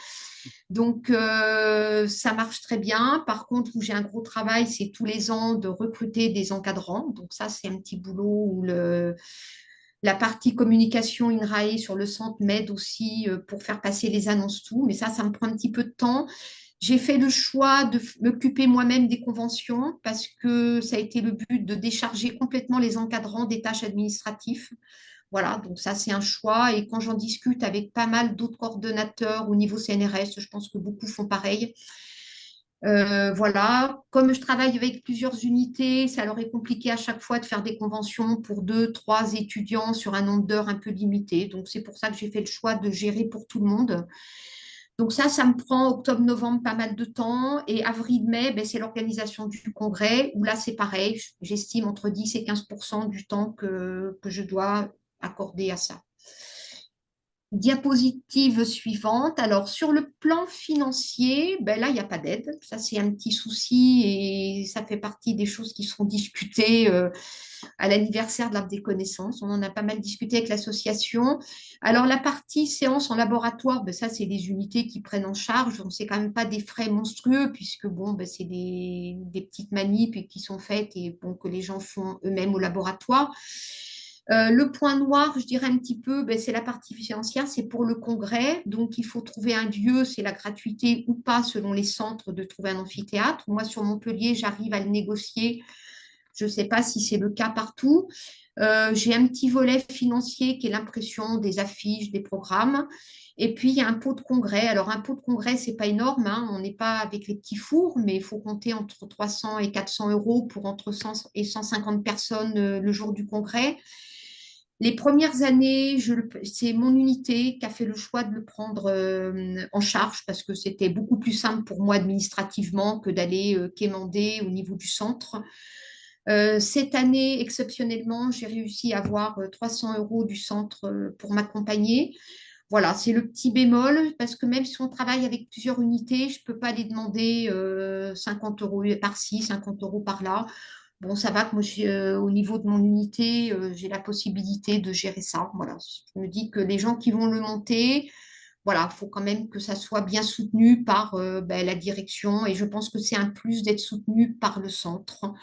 Donc, ça marche très bien. Par contre, où j'ai un gros travail, c'est tous les ans de recruter des encadrants. Donc, ça, c'est un petit boulot où la partie communication INRAE sur le centre m'aide aussi pour faire passer les annonces, tout. Mais ça me prend un petit peu de temps. J'ai fait le choix de m'occuper moi-même des conventions parce que ça a été le but de décharger complètement les encadrants des tâches administratives. Voilà, donc ça, c'est un choix. Et quand j'en discute avec pas mal d'autres coordonnateurs au niveau CNRS, je pense que beaucoup font pareil. Voilà, comme je travaille avec plusieurs unités, ça leur est compliqué à chaque fois de faire des conventions pour 2, 3 étudiants sur un nombre d'heures un peu limité. Donc, c'est pour ça que j'ai fait le choix de gérer pour tout le monde. Donc, ça me prend octobre-novembre pas mal de temps. Et avril-mai, ben, c'est l'organisation du congrès, où là, c'est pareil. J'estime entre 10 et 15% du temps que je dois accorder à ça. Diapositive suivante. Alors, sur le plan financier, ben là, il n'y a pas d'aide. Ça, c'est un petit souci et ça fait partie des choses qui seront discutées à l'anniversaire de l'Arbre des connaissances. On en a pas mal discuté avec l'association. Alors, la partie séance en laboratoire, ben ça, c'est des unités qui prennent en charge. Donc, c'est quand même pas des frais monstrueux puisque, bon, ben, c'est des petites manips qui sont faites et bon, que les gens font eux-mêmes au laboratoire. Le point noir, je dirais un petit peu, ben, c'est la partie financière, c'est pour le congrès. Donc, il faut trouver un lieu, c'est la gratuité ou pas selon les centres de trouver un amphithéâtre. Moi, sur Montpellier, j'arrive à le négocier. Je ne sais pas si c'est le cas partout. J'ai un petit volet financier qui est l'impression des affiches, des programmes. Et puis, il y a un pot de congrès. Alors, un pot de congrès, ce n'est pas énorme, hein. On n'est pas avec les petits fours, mais il faut compter entre 300 et 400 euros pour entre 100 et 150 personnes le jour du congrès. Les premières années, c'est mon unité qui a fait le choix de le prendre en charge parce que c'était beaucoup plus simple pour moi administrativement que d'aller quémander au niveau du centre. Cette année, exceptionnellement, j'ai réussi à avoir 300 euros du centre pour m'accompagner. Voilà, c'est le petit bémol parce que même si on travaille avec plusieurs unités, je ne peux pas les demander 50 euros par-ci, 50 euros par-là. Bon, ça va que moi, au niveau de mon unité, j'ai la possibilité de gérer ça. Voilà. Je me dis que les gens qui vont le monter, voilà, il faut quand même que ça soit bien soutenu par ben, la direction. Et je pense que c'est un plus d'être soutenu par le centre.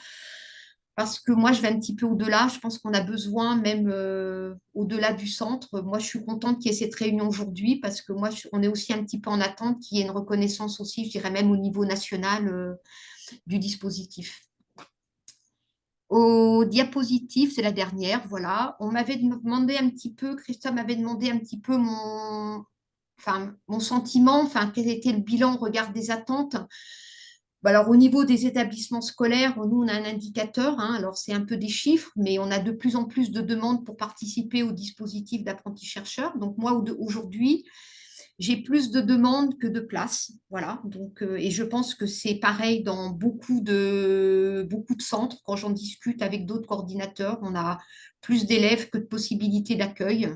Parce que moi, je vais un petit peu au-delà. Je pense qu'on a besoin, même au-delà du centre. Moi, je suis contente qu'il y ait cette réunion aujourd'hui parce que moi, on est aussi un petit peu en attente qu'il y ait une reconnaissance aussi, je dirais même au niveau national du dispositif. Aux diapositives, c'est la dernière, voilà. On m'avait demandé un petit peu, Christophe m'avait demandé un petit peu mon sentiment, enfin, quel était le bilan au regard des attentes. Alors, au niveau des établissements scolaires, nous, on a un indicateur, hein, alors c'est un peu des chiffres, mais on a de plus en plus de demandes pour participer au dispositif d'apprentis-chercheurs. Donc, moi, aujourd'hui, j'ai plus de demandes que de places. Voilà. Donc, et je pense que c'est pareil dans beaucoup de centres. Quand j'en discute avec d'autres coordinateurs, on a plus d'élèves que de possibilités d'accueil.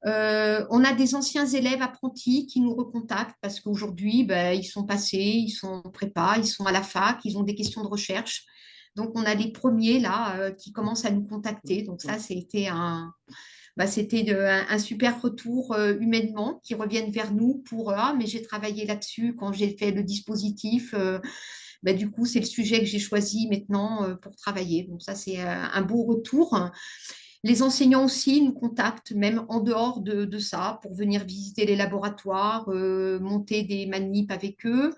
On a des anciens élèves apprentis qui nous recontactent parce qu'aujourd'hui, ben, ils sont passés, ils sont en prépa, ils sont à la fac, ils ont des questions de recherche. Donc, on a les premiers là qui commencent à nous contacter. Donc, ça, c'était un super retour humainement qui reviennent vers nous pour ah, mais j'ai travaillé là-dessus quand j'ai fait le dispositif. Ben, du coup, c'est le sujet que j'ai choisi maintenant pour travailler. Donc, ça, c'est un beau retour. Les enseignants aussi nous contactent, même en dehors de ça, pour venir visiter les laboratoires, monter des manips avec eux.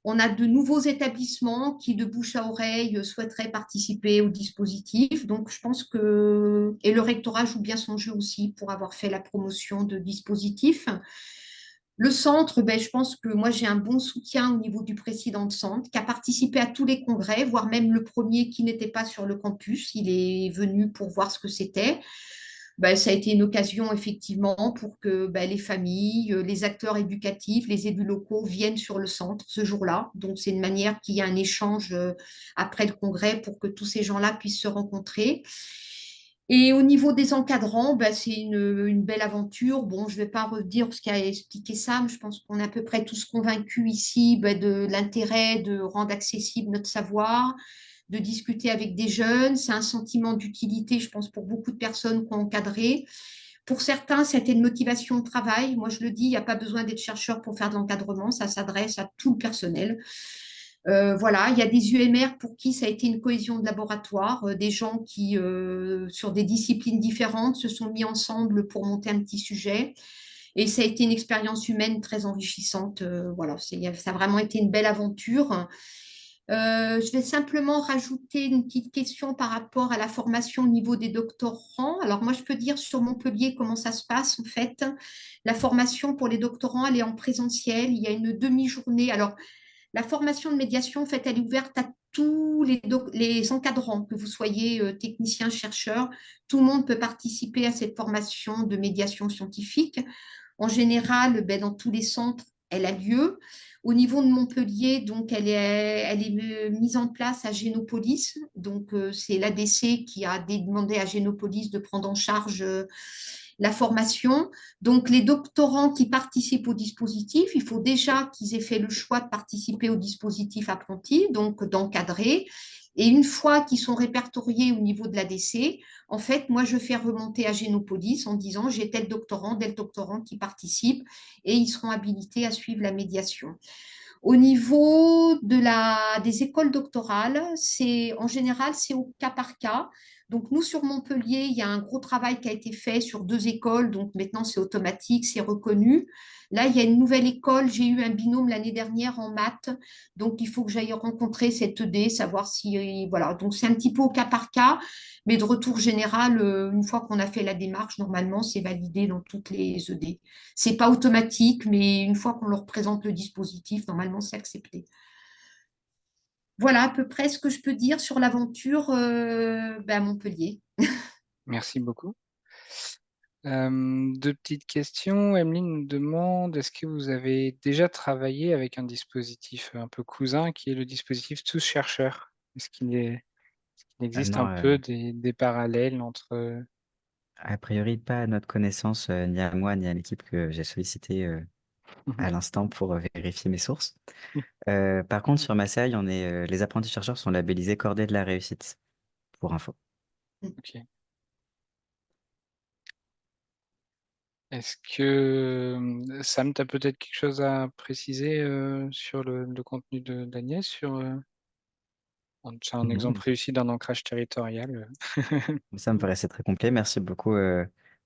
On a de nouveaux établissements qui, de bouche à oreille, souhaiteraient participer au dispositif. Donc, je pense que... Et le rectorat joue bien son jeu aussi pour avoir fait la promotion de dispositifs. Le centre, ben, je pense que moi, j'ai un bon soutien au niveau du président de centre qui a participé à tous les congrès, voire même le premier qui n'était pas sur le campus. Il est venu pour voir ce que c'était. Ben, ça a été une occasion effectivement pour que ben, les familles, les acteurs éducatifs, les élus locaux viennent sur le centre ce jour-là. Donc c'est une manière qu'il y ait un échange après le congrès pour que tous ces gens-là puissent se rencontrer. Et au niveau des encadrants, ben, c'est une belle aventure. Bon, je ne vais pas redire ce qu'a expliqué Sam. Je pense qu'on est à peu près tous convaincus ici ben, de l'intérêt de rendre accessible notre savoir, de discuter avec des jeunes. C'est un sentiment d'utilité, je pense, pour beaucoup de personnes qui ont encadré. Pour certains, c'était une motivation au travail. Moi, je le dis, il n'y a pas besoin d'être chercheur pour faire de l'encadrement. Ça s'adresse à tout le personnel. Voilà, il y a des UMR pour qui ça a été une cohésion de laboratoire, des gens qui, sur des disciplines différentes, se sont mis ensemble pour monter un petit sujet. Et ça a été une expérience humaine très enrichissante. Voilà, ça a vraiment été une belle aventure. Je vais simplement rajouter une petite question par rapport à la formation au niveau des doctorants. Alors moi, je peux dire sur Montpellier comment ça se passe en fait. La formation pour les doctorants, elle est en présentiel. Il y a une demi-journée. Alors, la formation de médiation, en fait, elle est ouverte à tous les encadrants, que vous soyez technicien, chercheur. Tout le monde peut participer à cette formation de médiation scientifique. En général, ben, dans tous les centres, elle a lieu. Au niveau de Montpellier, donc, elle est mise en place à Génopolis. Donc, c'est l'ADC qui a demandé à Génopolis de prendre en charge la formation. Donc, les doctorants qui participent au dispositif, il faut déjà qu'ils aient fait le choix de participer au dispositif apprenti, donc d'encadrer. Et une fois qu'ils sont répertoriés au niveau de l'ADC, en fait, moi, je fais remonter à Génopolis en disant j'ai tel doctorant qui participe et ils seront habilités à suivre la médiation. Au niveau des écoles doctorales, en général, c'est au cas par cas. Donc, nous, sur Montpellier, il y a un gros travail qui a été fait sur 2 écoles. Donc, maintenant, c'est automatique, c'est reconnu. Là, il y a une nouvelle école. J'ai eu un binôme l'année dernière en maths. Donc, il faut que j'aille rencontrer cette ED, savoir si. Voilà. Donc, c'est un petit peu au cas par cas. Mais de retour général, une fois qu'on a fait la démarche, normalement, c'est validé dans toutes les ED. C'est pas automatique, mais une fois qu'on leur présente le dispositif, normalement, c'est accepté. Voilà à peu près ce que je peux dire sur l'aventure à Montpellier. Merci beaucoup. Deux petites questions. Emeline nous demande, est-ce que vous avez déjà travaillé avec un dispositif un peu cousin qui est le dispositif Tous chercheurs? Est-ce qu'il existe Non, un peu des parallèles entre... a priori, pas à notre connaissance, ni à moi, ni à l'équipe que j'ai sollicité à l'instant pour vérifier mes sources. Par contre, sur Marseille, les apprentis chercheurs sont labellisés cordées de la réussite, pour info. Ok. Est-ce que Sam, tu as peut-être quelque chose à préciser sur le contenu d'Agnès c'est un Non, exemple réussi d'un ancrage territorial. ça me paraissait très complet. Merci beaucoup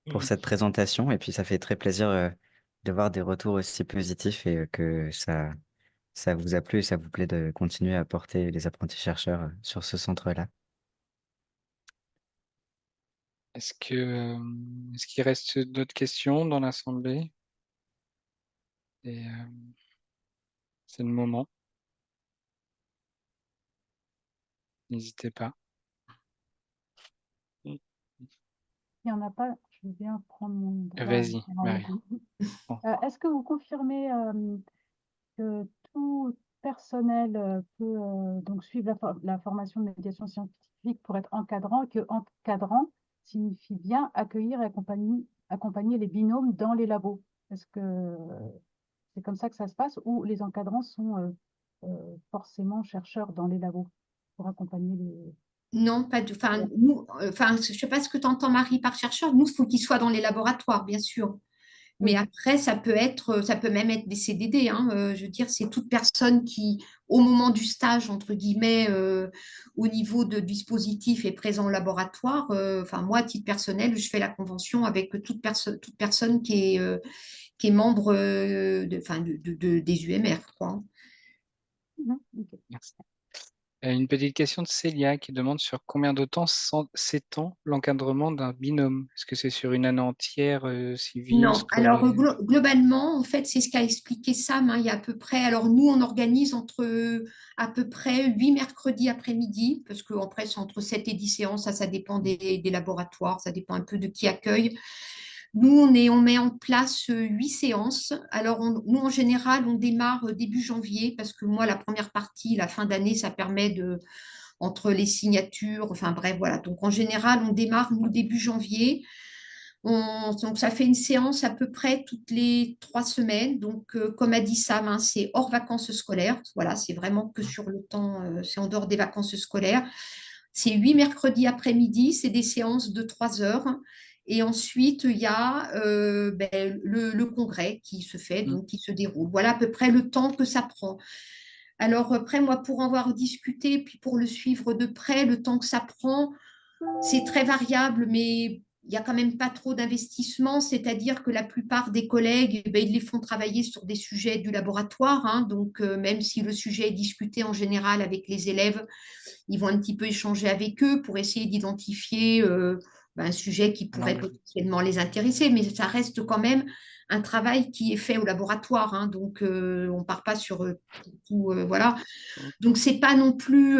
pour cette présentation. Et puis, ça fait très plaisir de voir des retours aussi positifs et que ça vous a plu et ça vous plaît de continuer à porter les apprentis chercheurs sur ce centre-là. Est-ce qu'il reste d'autres questions dans l'Assemblée? Et, c'est le moment. N'hésitez pas. Il n'y en a pas, je vais bien prendre mon Vas-y, Marie. Bon. Est-ce que vous confirmez que tout personnel peut donc suivre la formation de médiation scientifique pour être encadrant, et que encadrant signifie bien accueillir et accompagner les binômes dans les labos? Est-ce que c'est comme ça que ça se passe ou les encadrants sont forcément chercheurs dans les labos pour accompagner les... Non, pas de. Enfin, nous, enfin, je ne sais pas ce que tu entends, Marie, par chercheur. Nous, il faut qu'ils soient dans les laboratoires, bien sûr. Mais Oui. après, ça peut même être des CDD, hein. Je veux dire, c'est toute personne qui, au moment du stage, entre guillemets, au niveau de dispositif est présent au laboratoire. Enfin, moi, à titre personnel, je fais la convention avec toute personne qui est membre enfin, des UMR, quoi. Ok. Merci. Une petite question de Célia qui demande sur combien de temps s'étend l'encadrement d'un binôme? Est-ce que c'est sur une année entière, civile, Non, alors scolaire? globalement, en fait, c'est ce qu'a expliqué Sam, hein, il y a à peu près. Alors nous, on organise entre à peu près 8 mercredis après-midi, parce que après, c'est entre 7 et 10 séances, ça dépend des laboratoires, ça dépend un peu de qui accueille. Nous, on met en place 8 séances. Alors, nous, en général, on démarre début janvier, parce que moi, la première partie, la fin d'année, ça permet entre les signatures, enfin bref, voilà. Donc, en général, on démarre, nous, début janvier. Donc, ça fait une séance à peu près toutes les 3 semaines. Donc, comme a dit Sam, hein, c'est hors vacances scolaires. Voilà, c'est vraiment que sur le temps, c'est en dehors des vacances scolaires. C'est 8 mercredis après-midi, c'est des séances de 3 heures. Et ensuite, il y a le congrès qui se fait, Mm. donc qui se déroule. Voilà à peu près le temps que ça prend. Alors après, moi, pour en avoir discuté, puis pour le suivre de près, le temps que ça prend, c'est très variable, mais il n'y a quand même pas trop d'investissement, c'est-à-dire que la plupart des collègues, eh ben, ils les font travailler sur des sujets du laboratoire, hein, donc même si le sujet est discuté en général avec les élèves, ils vont un petit peu échanger avec eux pour essayer d'identifier un sujet qui Un pourrait angle. potentiellement les intéresser, mais ça reste quand même un travail qui est fait au laboratoire, hein, donc on ne part pas sur tout, voilà. Donc c'est pas non plus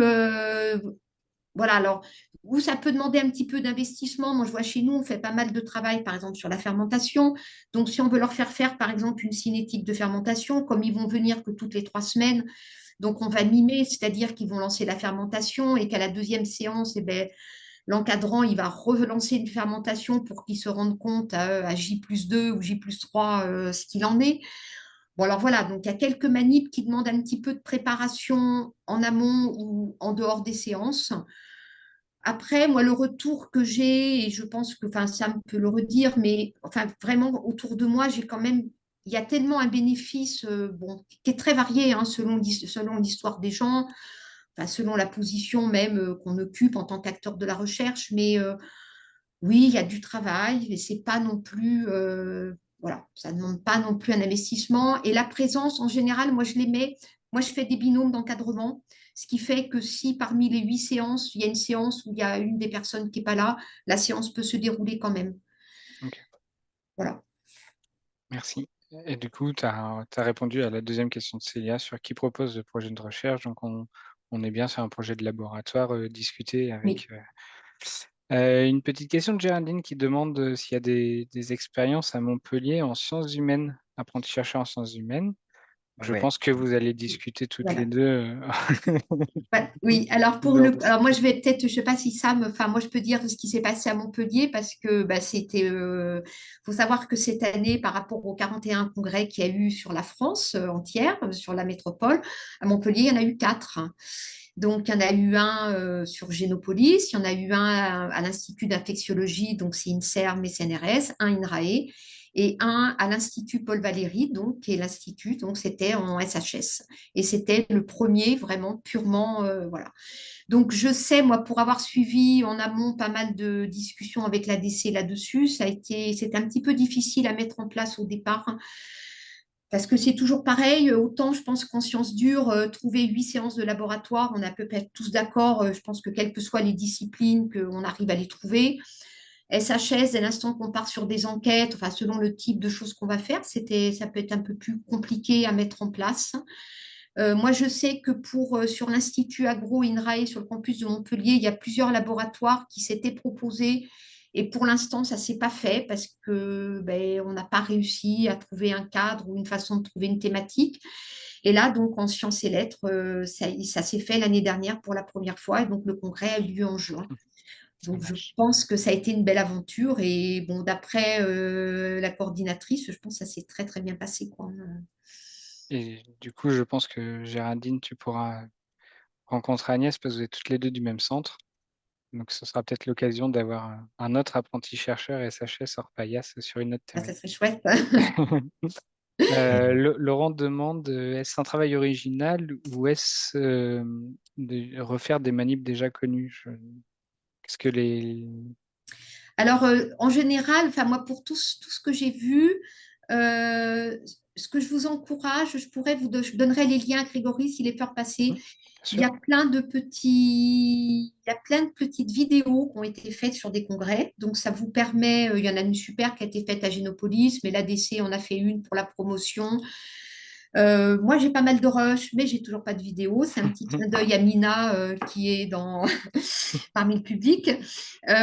voilà, alors, où ça peut demander un petit peu d'investissement. Moi, je vois chez nous, on fait pas mal de travail, par exemple, sur la fermentation. Donc, si on veut leur faire faire, par exemple, une cinétique de fermentation, comme ils vont venir que toutes les 3 semaines, donc on va mimer, c'est-à-dire qu'ils vont lancer la fermentation et qu'à la deuxième séance, eh ben, l'encadrant, il va relancer une fermentation pour qu'ils se rendent compte à J+2 ou J+3 ce qu'il en est. Bon, alors voilà, donc il y a quelques manips qui demandent un petit peu de préparation en amont ou en dehors des séances. Après, moi, le retour que j'ai, et je pense que enfin, Sam peut le redire, mais enfin, vraiment, autour de moi, j'ai quand même, il y a tellement un bénéfice bon, qui est très varié hein, selon l'histoire des gens, enfin, selon la position même qu'on occupe en tant qu'acteur de la recherche. Mais oui, il y a du travail, mais c'est pas non plus, voilà, ça ne demande pas non plus un investissement. Et la présence, en général, moi, je les mets, moi, je fais des binômes d'encadrement, ce qui fait que si parmi les 8 séances, il y a une séance où il y a une des personnes qui n'est pas là, la séance peut se dérouler quand même. Ok, Voilà. merci. Et du coup, tu as répondu à la deuxième question de Célia sur qui propose le projet de recherche. Donc, on est bien sur un projet de laboratoire discuté Oui. avec. Une petite question de Géraldine qui demande s'il y a des expériences à Montpellier en sciences humaines, apprenti-chercheur en sciences humaines. Je Ouais. pense que vous allez discuter toutes les Voilà. deux. Oui, alors lors de alors cette moi je vais peut-être, je sais pas si Sam, enfin moi je peux dire ce qui s'est passé à Montpellier parce que bah, c'était, faut savoir que cette année par rapport aux 41 congrès qu'il y a eu sur la France entière, sur la métropole, à Montpellier il y en a eu 4. Donc il y en a eu un sur Génopolis, il y en a eu un à l'Institut d'infectiologie, donc c'est INSERM et CNRS, un INRAE et un à l'Institut Paul Valéry, donc qui est l'Institut, donc c'était en SHS. Et c'était le premier vraiment purement, voilà. Donc je sais, moi, pour avoir suivi en amont pas mal de discussions avec l'ADC là-dessus, c'était un petit peu difficile à mettre en place au départ, hein, parce que c'est toujours pareil. Autant, je pense qu'en sciences dures, trouver 8 séances de laboratoire, on est à peu près tous d'accord. Je pense que quelles que soient les disciplines, qu'on arrive à les trouver. SHS, dès l'instant qu'on part sur des enquêtes, enfin, selon le type de choses qu'on va faire, ça peut être un peu plus compliqué à mettre en place. Moi, je sais que sur l'Institut Agro INRAE, sur le campus de Montpellier, il y a plusieurs laboratoires qui s'étaient proposés. Et pour l'instant, ça ne s'est pas fait parce que on n'a pas réussi à trouver un cadre ou une façon de trouver une thématique. Et là, donc, en sciences et lettres, ça s'est fait l'année dernière pour la première fois. Et donc, le congrès a eu lieu en juin. Ça Donc, je marche. pense que ça a été une belle aventure. Et bon, d'après la coordinatrice, je pense que ça s'est très, très bien passé, quoi. Et du coup, je pense que Géraldine, tu pourras rencontrer Agnès parce que vous êtes toutes les deux du même centre. Donc, ce sera peut-être l'occasion d'avoir un autre apprenti chercheur SHS hors paillasse sur une autre Ah, ça thématique. serait chouette. Laurent demande, est-ce un travail original ou est-ce de refaire des manips déjà connus? Est-ce que les... Alors, en général, enfin, moi, pour tout ce que j'ai vu, euh, ce que je vous encourage, je donnerai les liens à Grégory s'il est faire passer. Bien Il y sûr. a plein de petits, il y a plein de petites vidéos qui ont été faites sur des congrès. Donc, ça vous permet, il y en a une super qui a été faite à Génopolis, mais l'ADC en a fait une pour la promotion. Moi, j'ai pas mal de rush, mais j'ai toujours pas de vidéo. C'est un petit clin d'œil à Mina qui est parmi le public.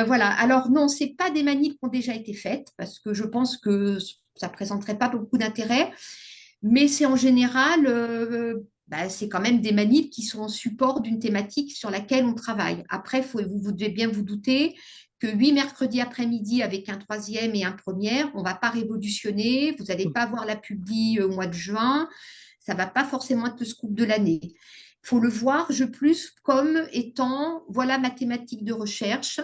Voilà. Alors non, c'est pas des manips qui ont déjà été faites parce que je pense que ça présenterait pas beaucoup d'intérêt. Mais c'est en général, bah, c'est quand même des manips qui sont en support d'une thématique sur laquelle on travaille. Après, vous devez bien vous douter que 8 mercredis après-midi avec un troisième et un premier, on ne va pas révolutionner, vous n'allez pas avoir la publi au mois de juin, ça ne va pas forcément être le scoop de l'année. Il faut le voir, je plus, comme étant, voilà ma thématique de recherche,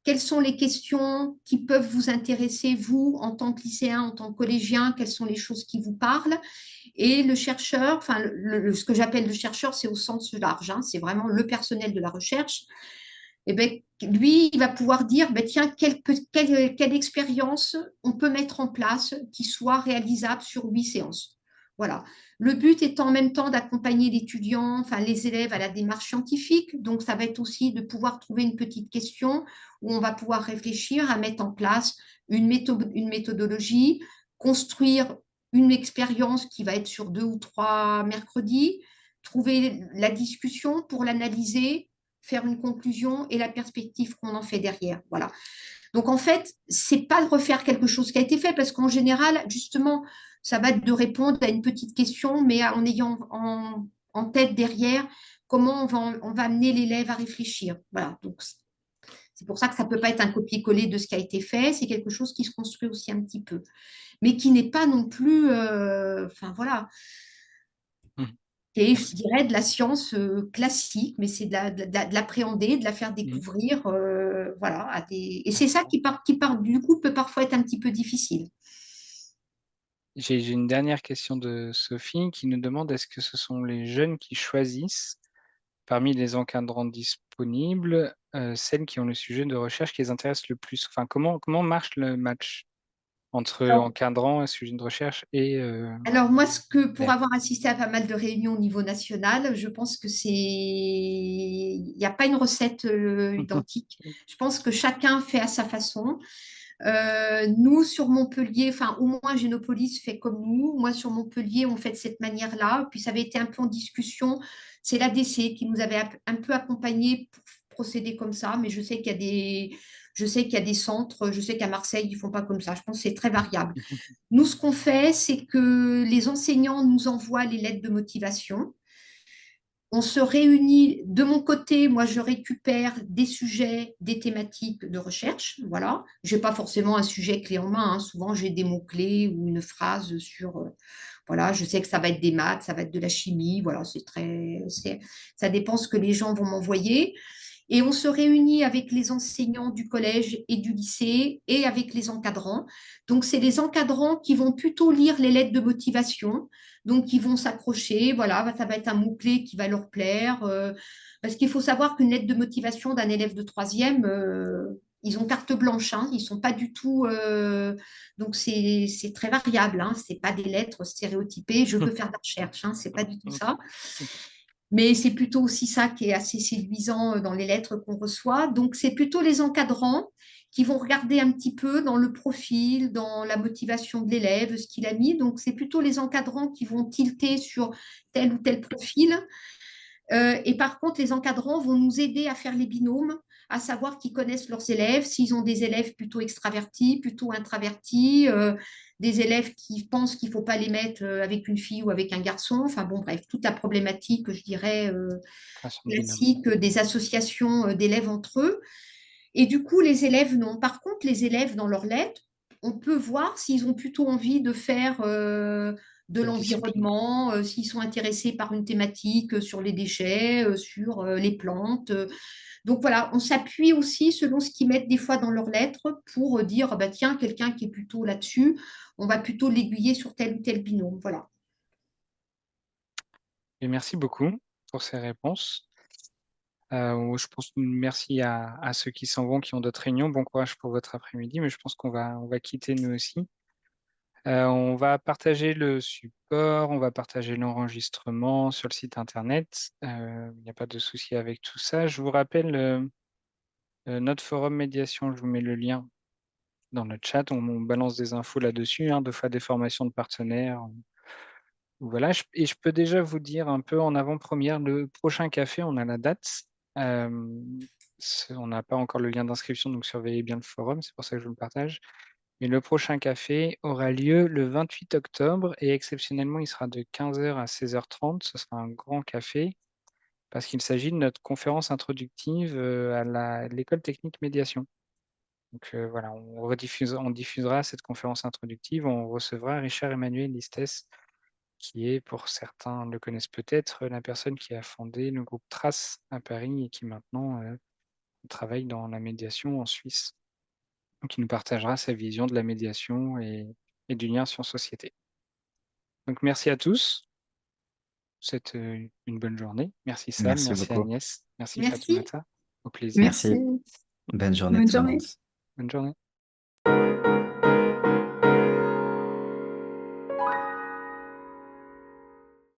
quelles sont les questions qui peuvent vous intéresser, vous, en tant que lycéen, en tant que collégien, quelles sont les choses qui vous parlent. Et le chercheur, enfin, ce que j'appelle le chercheur, c'est au sens large, hein, c'est vraiment le personnel de la recherche. Et ben, lui, il va pouvoir dire, ben, tiens, quelle expérience on peut mettre en place qui soit réalisable sur 8 séances. Voilà. Le but étant en même temps d'accompagner l'étudiant, enfin les élèves à la démarche scientifique. Donc, ça va être aussi de pouvoir trouver une petite question où on va pouvoir réfléchir à mettre en place une méthodologie, construire une expérience qui va être sur 2 ou 3 mercredis, trouver la discussion pour l'analyser, faire une conclusion et la perspective qu'on en fait derrière. Voilà. Donc en fait, c'est pas de refaire quelque chose qui a été fait parce qu'en général, justement, ça va être de répondre à une petite question, mais en ayant en tête derrière comment on va amener l'élève à réfléchir. Voilà. Donc c'est pour ça que ça peut pas être un copier-coller de ce qui a été fait. C'est quelque chose qui se construit aussi un petit peu, mais qui n'est pas non plus. Enfin voilà. Et je Merci. dirais de la science classique, mais c'est de l'appréhender, de la faire Mhm. découvrir, voilà, et c'est ça qui du coup, peut parfois être un petit peu difficile. J'ai une dernière question de Sophie qui nous demande est-ce que ce sont les jeunes qui choisissent parmi les encadrants disponibles celles qui ont le sujet de recherche qui les intéresse le plus? Enfin, comment marche le match entre Alors, encadrant, sujet de recherche et alors moi, pour élèves? avoir assisté à pas mal de réunions au niveau national, je pense que il n'y a pas une recette identique. Je pense que chacun fait à sa façon. Nous, sur Montpellier, enfin, au moins Génopolis fait comme nous. Moi, sur Montpellier, on fait de cette manière-là. Puis, ça avait été un peu en discussion. C'est l'ADC qui nous avait un peu accompagnés pour procéder comme ça. Mais je sais qu'il y a des centres. Je sais qu'à Marseille, ils ne font pas comme ça. Je pense que c'est très variable. Nous, ce qu'on fait, c'est que les enseignants nous envoient les lettres de motivation. On se réunit. De mon côté, moi, je récupère des sujets, des thématiques de recherche. Voilà. Je n'ai pas forcément un sujet clé en main, hein. Souvent, j'ai des mots-clés ou une phrase sur. Voilà, je sais que ça va être des maths, ça va être de la chimie. Voilà, ça dépend ce que les gens vont m'envoyer. Et on se réunit avec les enseignants du collège et du lycée et avec les encadrants. Donc, c'est les encadrants qui vont plutôt lire les lettres de motivation. Donc, ils vont s'accrocher. Voilà, ça va être un mot-clé qui va leur plaire. Parce qu'il faut savoir qu'une lettre de motivation d'un élève de troisième, ils ont carte blanche. Hein, ils sont pas du tout. Donc, c'est très variable. Hein, c'est pas des lettres stéréotypées. Je veux faire de la recherche. Hein, c'est pas du tout ça. Mais c'est plutôt aussi ça qui est assez séduisant dans les lettres qu'on reçoit. Donc, c'est plutôt les encadrants qui vont regarder un petit peu dans le profil, dans la motivation de l'élève, ce qu'il a mis. Donc, c'est plutôt les encadrants qui vont tilter sur tel ou tel profil. Et par contre, les encadrants vont nous aider à faire les binômes, à savoir qu'ils connaissent leurs élèves, s'ils ont des élèves plutôt extravertis, plutôt introvertis, des élèves qui pensent qu'il ne faut pas les mettre avec une fille ou avec un garçon. Enfin bon, bref, toute la problématique, je dirais, Création de binôme. classique des associations d'élèves entre eux. Et du coup, les élèves, non. Par contre, les élèves, dans leurs lettres, on peut voir s'ils ont plutôt envie de faire de Quelle discipline? l'environnement, s'ils sont intéressés par une thématique sur les déchets, sur les plantes. Donc voilà, on s'appuie aussi selon ce qu'ils mettent des fois dans leurs lettres pour dire, ah bah tiens, quelqu'un qui est plutôt là-dessus, on va plutôt l'aiguiller sur tel ou tel binôme. Voilà. Et merci beaucoup pour ces réponses. Je pense merci à ceux qui s'en vont, qui ont d'autres réunions. Bon courage pour votre après-midi, mais je pense on va quitter nous aussi. On va partager le support, on va partager l'enregistrement sur le site internet. Il n'y a pas de souci avec tout ça. Je vous rappelle notre forum médiation, je vous mets le lien dans le chat. On balance des infos là-dessus, hein, 2 fois des formations de partenaires. Voilà, et je peux déjà vous dire un peu en avant-première, le prochain café, on a la date. On n'a pas encore le lien d'inscription, donc surveillez bien le forum, c'est pour ça que je vous le partage. Mais le prochain café aura lieu le 28 octobre et exceptionnellement, il sera de 15h à 16h30. Ce sera un grand café parce qu'il s'agit de notre conférence introductive à l'école technique médiation. Donc voilà, on diffusera cette conférence introductive. On recevra Richard Emmanuel Listès, qui est, pour certains le connaissent peut-être, la personne qui a fondé le groupe Trace à Paris et qui maintenant travaille dans la médiation en Suisse. Donc, il nous partagera sa vision de la médiation et du lien science-société. Donc, merci à tous. C'est une bonne journée. Merci Sam, Merci merci beaucoup. Agnès, merci Merci. Fatoumata. Au plaisir. Merci. Merci. Bonne journée Bonne tout le journée. monde. Bonne journée.